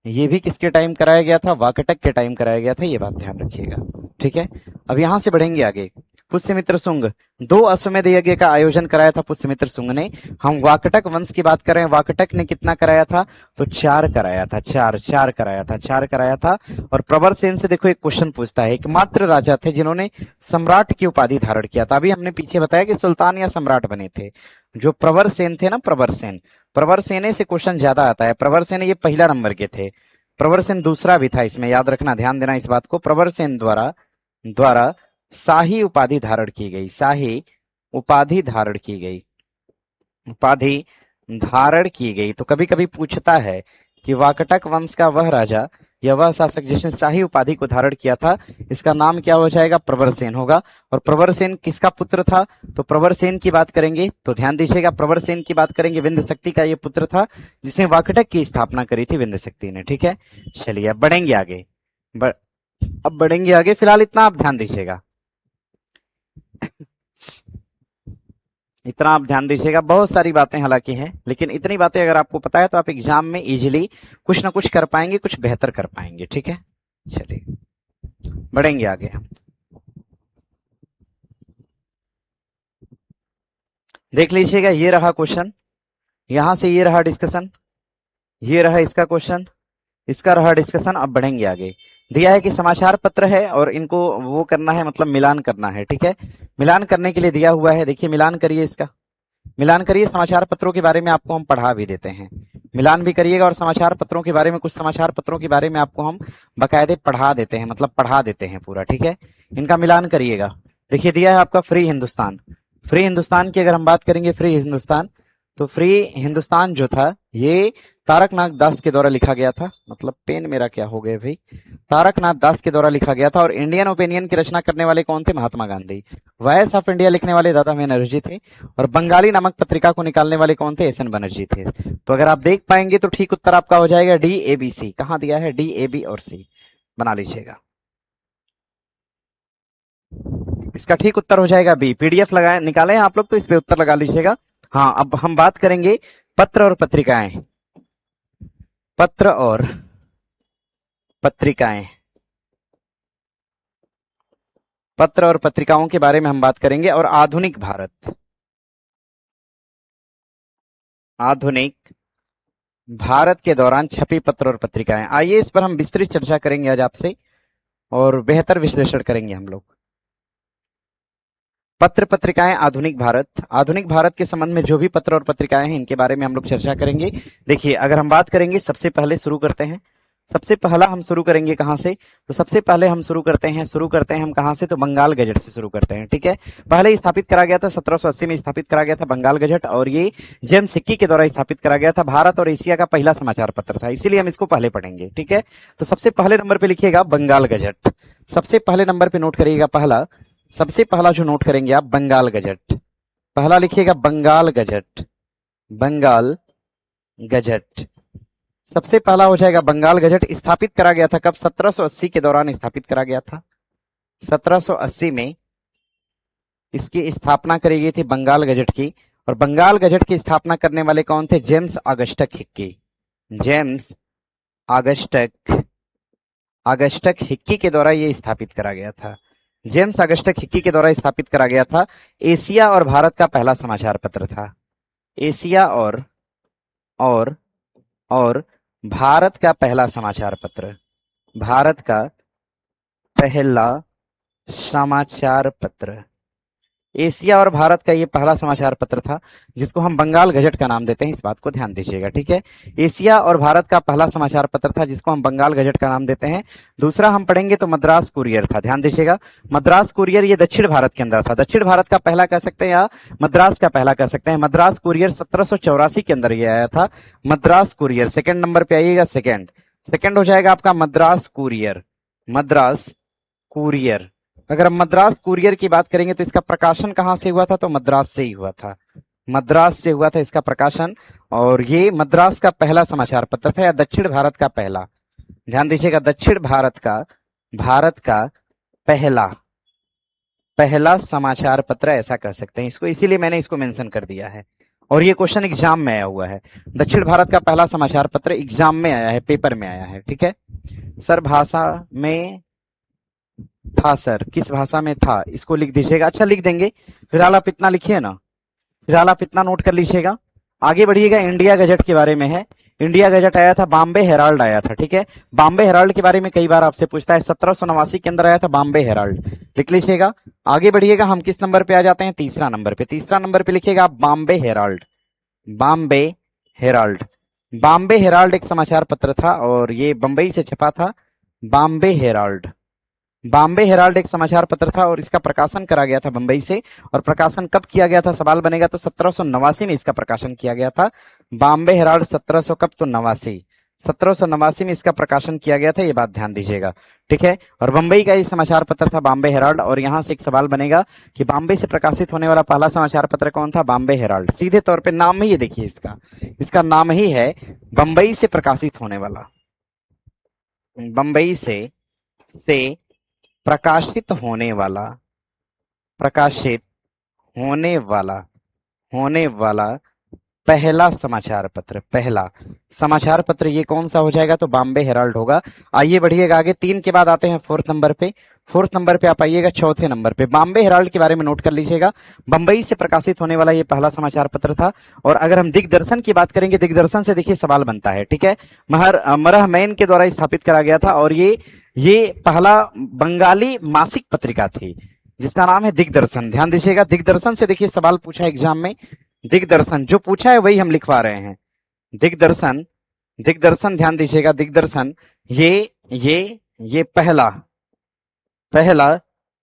ये भी किसके टाइम कराया गया था, वाकटक के टाइम कराया गया था, ये बात ध्यान रखिएगा, ठीक है। अब यहां से बढ़ेंगे आगे। पुष्यमित्र शुंग, 2 अश्वमेध यज्ञ का आयोजन कराया था पुष्यमित्र शुंग ने। हम वाकटक वंश की बात कर रहे हैं, वाकटक ने कितना कराया था, तो 4 कराया था, 4 कराया था। और प्रवरसेन से देखो एक क्वेश्चन पूछता है, एकमात्र राजा थे जिन्होंने सम्राट की उपाधि धारण किया था। अभी हमने पीछे बताया कि सुल्तान या सम्राट बने थे। जो प्रवरसेन थे ना, प्रवरसेन से क्वेश्चन ज्यादा आता है। प्रवरसेन ये पहला नंबर के थे, प्रवरसेन दूसरा भी था इसमें, याद रखना, ध्यान देना इस बात को। प्रवरसेन द्वारा शाही उपाधि धारण की गई, शाही उपाधि धारण की गई। तो कभी कभी पूछता है कि वाकटक वंश का वह राजा या वह शासक जिसने शाही उपाधि को धारण किया था, इसका नाम क्या हो जाएगा, प्रवरसेन होगा। और प्रवरसेन किसका पुत्र था, तो प्रवरसेन की बात करेंगे तो ध्यान दीजिएगा, प्रवरसेन की बात करेंगे, विंध्य शक्ति का ये पुत्र था जिसने वाकटक की स्थापना करी थी विंध्य शक्ति ने, ठीक है। चलिए अब बढ़ेंगे आगे, फिलहाल इतना आप ध्यान दीजिएगा, इतना आप ध्यान दीजिएगा। बहुत सारी बातें हालांकि हैं, लेकिन इतनी बातें अगर आपको पता है तो आप एग्जाम में इजीली कुछ ना कुछ कर पाएंगे, कुछ बेहतर कर पाएंगे, ठीक है। चलिए बढ़ेंगे आगे हम। देख लीजिएगा, ये रहा क्वेश्चन, यहां से ये रहा डिस्कशन, ये रहा इसका क्वेश्चन, इसका रहा डिस्कशन। अब बढ़ेंगे आगे। दिया है कि समाचार पत्र है और इनको वो करना है, मतलब मिलान करना है, ठीक है। मिलान करने के लिए दिया हुआ है, देखिए मिलान करिए, इसका मिलान करिए। समाचार पत्रों के बारे में आपको हम पढ़ा भी देते हैं, मिलान भी करिएगा। और समाचार पत्रों के बारे में, कुछ समाचार पत्रों के बारे में आपको हम बाकायदे पढ़ा देते हैं, मतलब पढ़ा देते हैं पूरा, ठीक है। इनका मिलान करिएगा। देखिए दिया है आपका फ्री हिंदुस्तान, फ्री हिंदुस्तान की अगर हम बात करेंगे, फ्री हिंदुस्तान, तो फ्री हिंदुस्तान जो था ये तारकनाथ दास के द्वारा लिखा गया था। मतलब पेन मेरा क्या हो गया भाई। तारकनाथ दास के द्वारा लिखा गया था। और इंडियन ओपिनियन की रचना करने वाले कौन थे? Mahatma Gandhi. Voice of India लिखने वाले दादा बनर्जी थे। और बंगाली नामक पत्रिका को निकालने वाले कौन थे? एस एन बनर्जी थे। तो अगर आप देख पाएंगे तो ठीक उत्तर आपका हो जाएगा डी ए बी सी। कहां दिया है? डी ए बी और सी बना लीजिएगा। इसका ठीक उत्तर हो जाएगा बी। पीडीएफ लगाए निकाले हैं आप लोग तो इस पे उत्तर लगा लीजिएगा। हाँ, अब हम बात करेंगे पत्र और पत्रिकाएं। पत्र और पत्रिकाएं। पत्र और पत्रिकाओं के बारे में हम बात करेंगे। और आधुनिक भारत, आधुनिक भारत के दौरान छपी पत्र और पत्रिकाएं। आइए इस पर हम विस्तृत चर्चा करेंगे आज आपसे और बेहतर विश्लेषण करेंगे हम लोग। पत्र पत्रिकाएं, आधुनिक भारत। आधुनिक भारत के संबंध में जो भी पत्र और पत्रिकाएं हैं इनके बारे में हम लोग चर्चा करेंगे। देखिए, अगर हम बात करेंगे सबसे पहले शुरू करते हैं। सबसे पहला हम शुरू करेंगे कहां से? तो सबसे पहले हम शुरू करते हैं हम कहां से? तो बंगाल गजट से शुरू करते हैं। ठीक है, पहले स्थापित करा गया था 1780 में स्थापित करा गया था बंगाल गजट। और ये जेम्स हिक्की के द्वारा स्थापित करा गया था। भारत और एशिया का पहला समाचार पत्र था, इसीलिए हम इसको पहले पढ़ेंगे। ठीक है, तो सबसे पहले नंबर पे लिखिएगा बंगाल गजट। सबसे पहले नंबर पे नोट करिएगा पहला, सबसे पहला जो नोट करेंगे आप बंगाल गजट। पहला लिखिएगा बंगाल गजट। बंगाल गजट सबसे पहला हो जाएगा बंगाल गजट। स्थापित करा गया था कब? 1780 के दौरान स्थापित करा गया था। 1780 में इसकी स्थापना करी गई थी बंगाल गजट की। और बंगाल गजट की स्थापना करने वाले कौन थे? James Augustus Hickey. James Augustus Hickey के द्वारा यह स्थापित करा गया था। जेम्स ऑगस्टस हिक्की के द्वारा स्थापित करा गया था। एशिया और भारत का पहला समाचार पत्र था। एशिया और भारत का पहला समाचार पत्र। भारत का पहला समाचार पत्र। एशिया और भारत का ये पहला समाचार पत्र था जिसको हम बंगाल गजट का नाम देते हैं। इस बात को ध्यान दीजिएगा। ठीक है, एशिया और भारत का पहला समाचार पत्र था जिसको हम बंगाल गजट का नाम देते हैं। दूसरा हम पढ़ेंगे तो मद्रास कुरियर था। ध्यान दीजिएगा, मद्रास कुरियर ये दक्षिण भारत के अंदर था। दक्षिण भारत का पहला कह सकते हैं या मद्रास का पहला कह सकते हैं। मद्रास कुरियर 1784 के अंदर ये आया था। मद्रास कुरियर सेकंड नंबर पे आइएगा। सेकंड हो जाएगा आपका मद्रास कुरियर। मद्रास कुरियर। अगर हम मद्रास कुरियर की बात करेंगे तो इसका प्रकाशन कहां से हुआ था? तो मद्रास से ही हुआ था। मद्रास से हुआ था इसका प्रकाशन। और ये मद्रास का पहला समाचार पत्र था या दक्षिण भारत का पहला। ध्यान दीजिएगा, दक्षिण भारत का पहला समाचार पत्र ऐसा कह सकते हैं इसको, इसीलिए मैंने इसको मेंशन कर दिया है। और ये क्वेश्चन एग्जाम में आया हुआ है। दक्षिण भारत का पहला समाचार पत्र एग्जाम में आया है, पेपर में आया है। ठीक है सर, भाषा में था सर, किस भाषा में था इसको लिख दीजिएगा। अच्छा लिख देंगे, फिलहाल आप इतना लिखिए ना, फिलहाल आप इतना नोट कर लीजिएगा। आगे बढ़िएगा, इंडिया गजट के बारे में है। इंडिया गजट आया था, बॉम्बे हेराल्ड आया था। ठीक है, बॉम्बे हेराल्ड के बारे में कई बार आपसे पूछता है। 1789 के अंदर आया था बॉम्बे हेराल्ड, लिख लीजिएगा। आगे बढ़िएगा, हम किस नंबर पे आ जाते हैं? तीसरा नंबर पे। तीसरा नंबर पे लिखिएगा आप Bombay Herald. Bombay Herald. Bombay Herald एक समाचार पत्र था और ये बंबई से छपा था। बॉम्बे हेराल्ड। बॉम्बे हेराल्ड एक समाचार पत्र था और इसका प्रकाशन करा गया था बंबई से। और प्रकाशन कब किया गया था सवाल बनेगा, तो 1789 में इसका प्रकाशन किया गया था। बॉम्बे हेराल्ड 1700 कब? तो 89, 1789 में इसका प्रकाशन किया गया था। ये बात ध्यान दीजिएगा। ठीक है, और बंबई का ये समाचार पत्र था बॉम्बे हेराल्ड। और यहां से एक सवाल बनेगा कि बॉम्बे से प्रकाशित होने वाला पहला समाचार पत्र कौन था? बॉम्बे हेराल्ड। सीधे तौर पर नाम ही ये देखिए, इसका नाम ही है बंबई से प्रकाशित होने वाला। बंबई से प्रकाशित होने वाला पहला समाचार पत्र। पहला समाचार पत्र ये कौन सा हो जाएगा? तो बॉम्बे हेराल्ड होगा। आइए बढ़िएगा आगे, 3 के बाद आते हैं फोर्थ नंबर पे। फोर्थ नंबर पे आप आइएगा, चौथे नंबर पे। बॉम्बे हेराल्ड के बारे में नोट कर लीजिएगा। बंबई से प्रकाशित होने वाला ये पहला समाचार पत्र था। और अगर हम दिग्दर्शन की बात करेंगे, दिग्दर्शन से देखिए सवाल बनता है। ठीक है, मरहमैन के द्वारा स्थापित करा गया था और ये पहला बंगाली मासिक पत्रिका थी जिसका नाम है दिग्दर्शन। ध्यान दीजिएगा, दिग्दर्शन से देखिए सवाल पूछा एग्जाम में। दिग्दर्शन जो पूछा है वही हम लिखवा रहे हैं। दिग्दर्शन ध्यान दीजिएगा, दिग्दर्शन ये पहला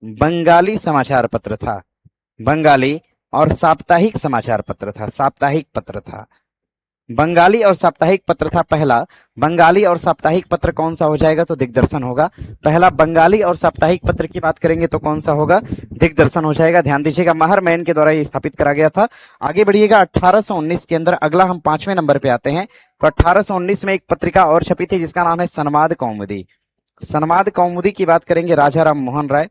बंगाली समाचार पत्र था। बंगाली और साप्ताहिक समाचार पत्र था, साप्ताहिक पत्र था। बंगाली और साप्ताहिक पत्र था पहला। बंगाली और साप्ताहिक पत्र कौन सा हो जाएगा? तो दिग्दर्शन होगा। पहला बंगाली और साप्ताहिक पत्र की बात करेंगे तो कौन सा होगा? दिग्दर्शन हो जाएगा। ध्यान दीजिएगा, महरमैन के द्वारा ये स्थापित करा गया था। आगे बढ़िएगा 1819 के अंदर, अगला हम 5वें नंबर पे आते हैं। तो 1819 में एक पत्रिका और छपी थी जिसका नाम है सनमाद कौमुदी। सनमाद कौमुदी की बात करेंगे, राजा राम मोहन राय।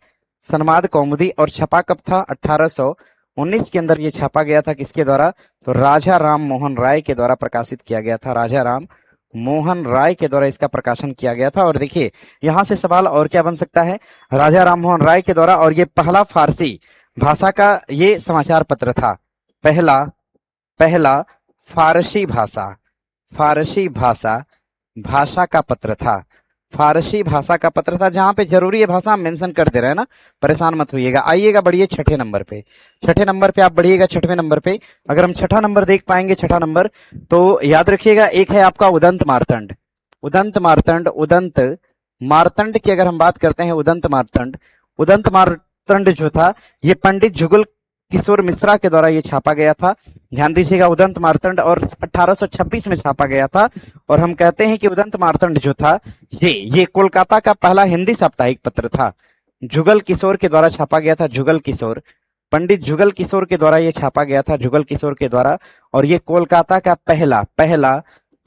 सनमाद कौमुदी, और छपा कब था? 1819 के अंदर ये छापा गया था। किसके द्वारा? तो राजा राम मोहन राय के द्वारा प्रकाशित किया गया था। राजा राम मोहन राय के द्वारा इसका प्रकाशन किया गया था। और देखिए यहां से सवाल और क्या बन सकता है? राजा राम मोहन राय के द्वारा, और ये पहला फारसी भाषा का ये समाचार पत्र था। पहला पहला फारसी भाषा, फारसी भाषा भाषा का पत्र था। फारसी भाषा का पत्र था। जहां पे जरूरी है भाषा हम मेंशन कर दे रहे हैं ना, परेशान मत होइएगा। आइएगा, बढ़िए छठे नंबर पे। छठे नंबर पे आप बढ़िएगा, छठवें नंबर पे। अगर हम छठा नंबर देख पाएंगे, छठा नंबर, तो याद रखिएगा एक है आपका उदंत मार्तंड। उदंत मार्तंड, उदंत मार्तंड की अगर हम बात करते हैं, उदंत मार्तंड, उदंत मार्तंड जो था ये पंडित जुगल किशोर मिश्रा के द्वारा ये छापा गया था। ध्यान दीजिएगा, उदंत मार्तंड, और 1826 में छापा गया था। और हम कहते हैं कि उदंत मार्तंड जो था ये कोलकाता का पहला हिंदी साप्ताहिक पत्र था। जुगल किशोर के द्वारा छापा गया था। जुगल किशोर, पंडित जुगल किशोर के द्वारा ये छापा गया था, जुगल किशोर के द्वारा। और ये कोलकाता का पहला पहला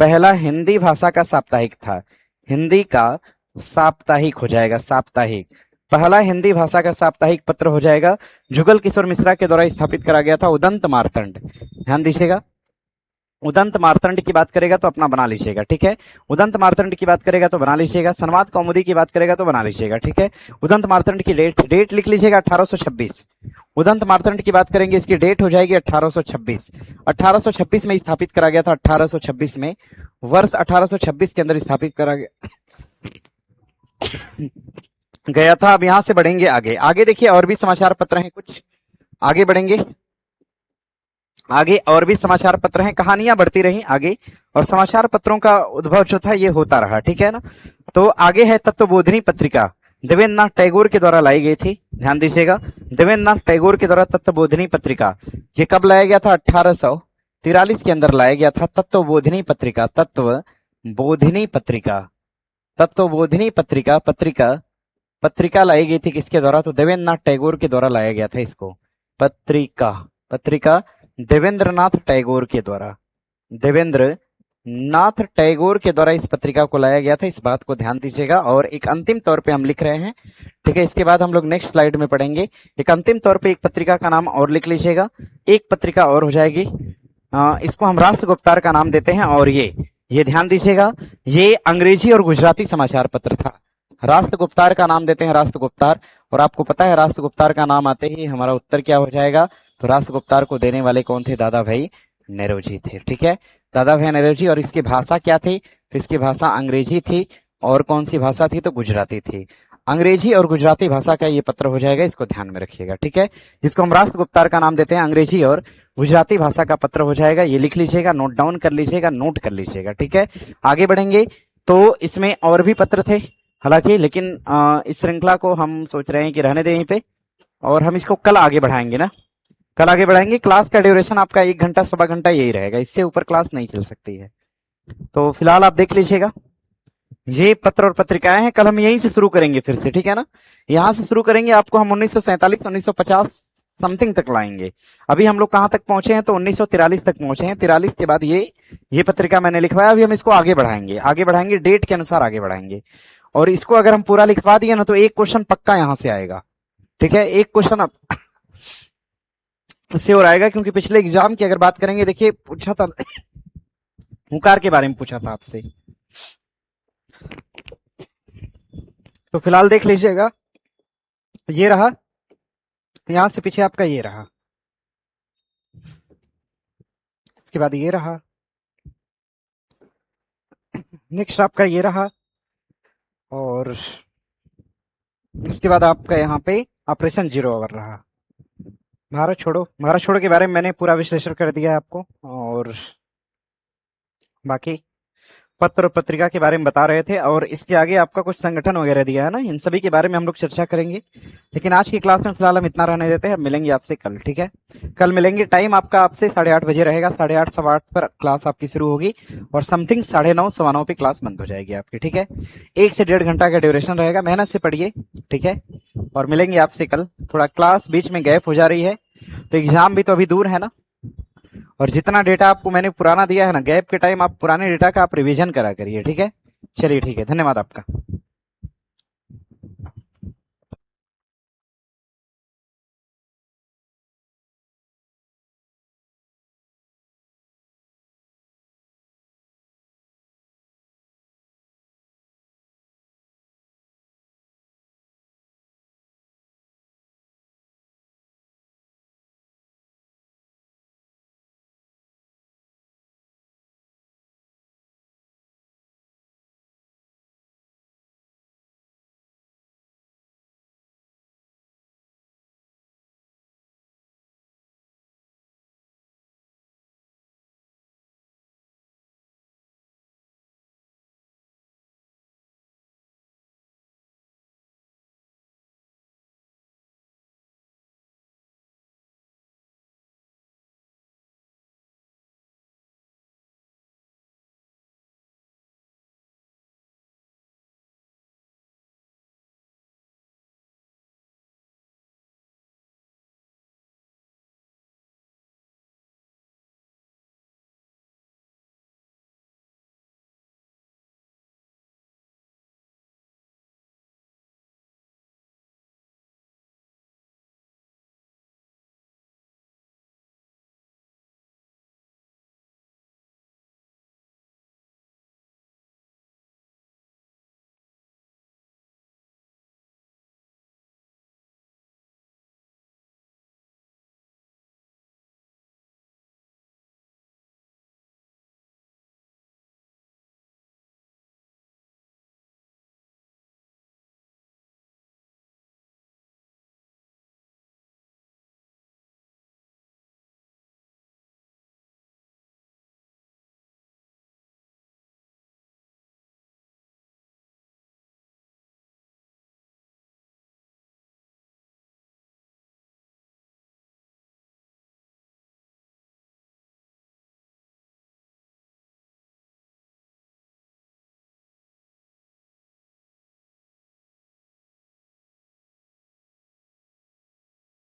पहला हिंदी भाषा का साप्ताहिक था। हिंदी का साप्ताहिक हो जाएगा, साप्ताहिक। पहला हिंदी भाषा का साप्ताहिक पत्र हो जाएगा। जुगल किशोर मिश्रा के द्वारा स्थापित करा गया था, उदंत मार्तंड। ध्यान दीजिएगा, उदंत मार्तंड की बात करेगा तो अपना बना लीजिएगा, ठीक है। उदंत मार्तंड की बात करेगा तो बना लीजिएगा। सनमाद कौमुदी की बात करेगा तो बना लीजिएगा, ठीक है। उदंत मार्तंड की डेट लिख लीजिएगा, 1826। उदंत मार्तंड की बात करेंगे, इसकी डेट हो जाएगी 1826। 1826 में स्थापित करा गया था। 1826 में, वर्ष 1826 के अंदर स्थापित करा गया था। अब यहां से बढ़ेंगे आगे। आगे देखिए और भी समाचार पत्र हैं कुछ, आगे बढ़ेंगे। आगे और भी समाचार पत्र हैं, कहानियां बढ़ती रही आगे, और समाचार पत्रों का उद्भव जो था ये होता रहा, ठीक है ना। तो आगे है तत्वबोधिनी पत्रिका, देवेंद्र नाथ टैगोर के द्वारा लाई गई थी। ध्यान दीजिएगा, देवेंद्र नाथ टैगोर के द्वारा तत्वबोधिनी पत्रिका, ये कब लाया गया था? 1843 के अंदर लाया गया था तत्वबोधिनी पत्रिका। तत्वबोधिनी पत्रिका, तत्वबोधिनी पत्रिका पत्रिका लाई गई थी किसके द्वारा? तो देवेंद्र नाथ टैगोर के द्वारा लाया गया था इसको। पत्रिका देवेंद्र नाथ टैगोर के द्वारा, देवेंद्र नाथ टैगोर के द्वारा इस पत्रिका को लाया गया था। इस बात को ध्यान दीजिएगा। और एक अंतिम तौर पे हम लिख रहे हैं, ठीक है। इसके बाद हम लोग नेक्स्ट स्लाइड में पढ़ेंगे। एक अंतिम तौर पे एक पत्रिका का नाम और लिख लीजिएगा, एक पत्रिका और हो जाएगी। इसको हम राष्ट्रगुप्तार का नाम देते हैं। और ये ध्यान दीजिएगा, ये अंग्रेजी और गुजराती समाचार पत्र था। राष्ट्रगुप्तार का नाम देते हैं, राष्ट्रगुप्तार। और आपको पता है राष्ट्रगुप्तार का नाम आते ही हमारा उत्तर क्या हो जाएगा? तो राष्ट्रगुप्तार को देने वाले कौन थे? दादा भाई नेरोजी थे, ठीक है। दादा भाई नेरोजी। और इसकी भाषा क्या थी? तो इसकी भाषा अंग्रेजी थी। और कौन सी भाषा थी? तो गुजराती थी। अंग्रेजी और गुजराती भाषा का ये पत्र हो जाएगा, इसको ध्यान में रखिएगा, ठीक है। जिसको हम राष्ट्रगुप्तार का नाम देते हैं, अंग्रेजी और गुजराती भाषा का पत्र हो जाएगा। ये लिख लीजिएगा, नोट डाउन कर लीजिएगा, नोट कर लीजिएगा, ठीक है। आगे बढ़ेंगे तो इसमें और भी पत्र थे हालांकि, लेकिन इस श्रृंखला को हम सोच रहे हैं कि रहने दें यहीं पे, और हम इसको कल आगे बढ़ाएंगे ना, कल आगे बढ़ाएंगे। क्लास का ड्यूरेशन आपका 1 घंटा सवा घंटा यही रहेगा, इससे ऊपर क्लास नहीं चल सकती है। तो फिलहाल आप देख लीजिएगा, ये पत्र और पत्रिकाएं हैं। कल हम यहीं से शुरू करेंगे फिर से, ठीक है ना। यहां से शुरू करेंगे, आपको हम 1947 1950 समथिंग तक लाएंगे। अभी हम लोग कहां तक पहुंचे हैं? तो 1943 तक पहुंचे हैं। 43 के बाद ये पत्रिका मैंने लिखवाया। अभी हम इसको आगे बढ़ाएंगे, डेट के अनुसार आगे बढ़ाएंगे। और इसको अगर हम पूरा लिखवा दिए ना तो एक क्वेश्चन पक्का यहां से आएगा, ठीक है। एक क्वेश्चन अब इससे और आएगा, क्योंकि पिछले एग्जाम की अगर बात करेंगे, देखिए पूछा था हुंकार के बारे में पूछा था आपसे। तो फिलहाल देख लीजिएगा, ये रहा, यहां से पीछे आपका ये रहा, इसके बाद ये रहा, नेक्स्ट आपका ये रहा, और इसके बाद आपका यहाँ पे ऑपरेशन 0 ओवर रहा। भारत छोड़ो के बारे में मैंने पूरा विश्लेषण कर दिया है आपको। और बाकी पत्र पत्रिका के बारे में बता रहे थे, और इसके आगे आपका कुछ संगठन वगैरह दिया है ना, इन सभी के बारे में हम लोग चर्चा करेंगे। लेकिन आज की क्लास में फिलहाल हम इतना रहने देते हैं, मिलेंगे आपसे कल, ठीक है। कल मिलेंगे, टाइम आपका आपसे 8:30 बजे रहेगा, 8:30 8:15 पर क्लास आपकी शुरू होगी, और समथिंग 9:30 9:15 पे क्लास बंद हो जाएगी आपकी, ठीक है। 1 से 1.5 घंटा का ड्यूरेशन रहेगा, मेहनत से पढ़िए, ठीक है। और मिलेंगे आपसे कल। थोड़ा क्लास बीच में गैप हो जा रही है, तो एग्जाम भी तो अभी दूर है ना, और जितना डेटा आपको मैंने पुराना दिया है ना, गैप के टाइम आप पुराने डेटा का आप रिवीजन करा करिए, ठीक है। चलिए ठीक है, धन्यवाद आपका।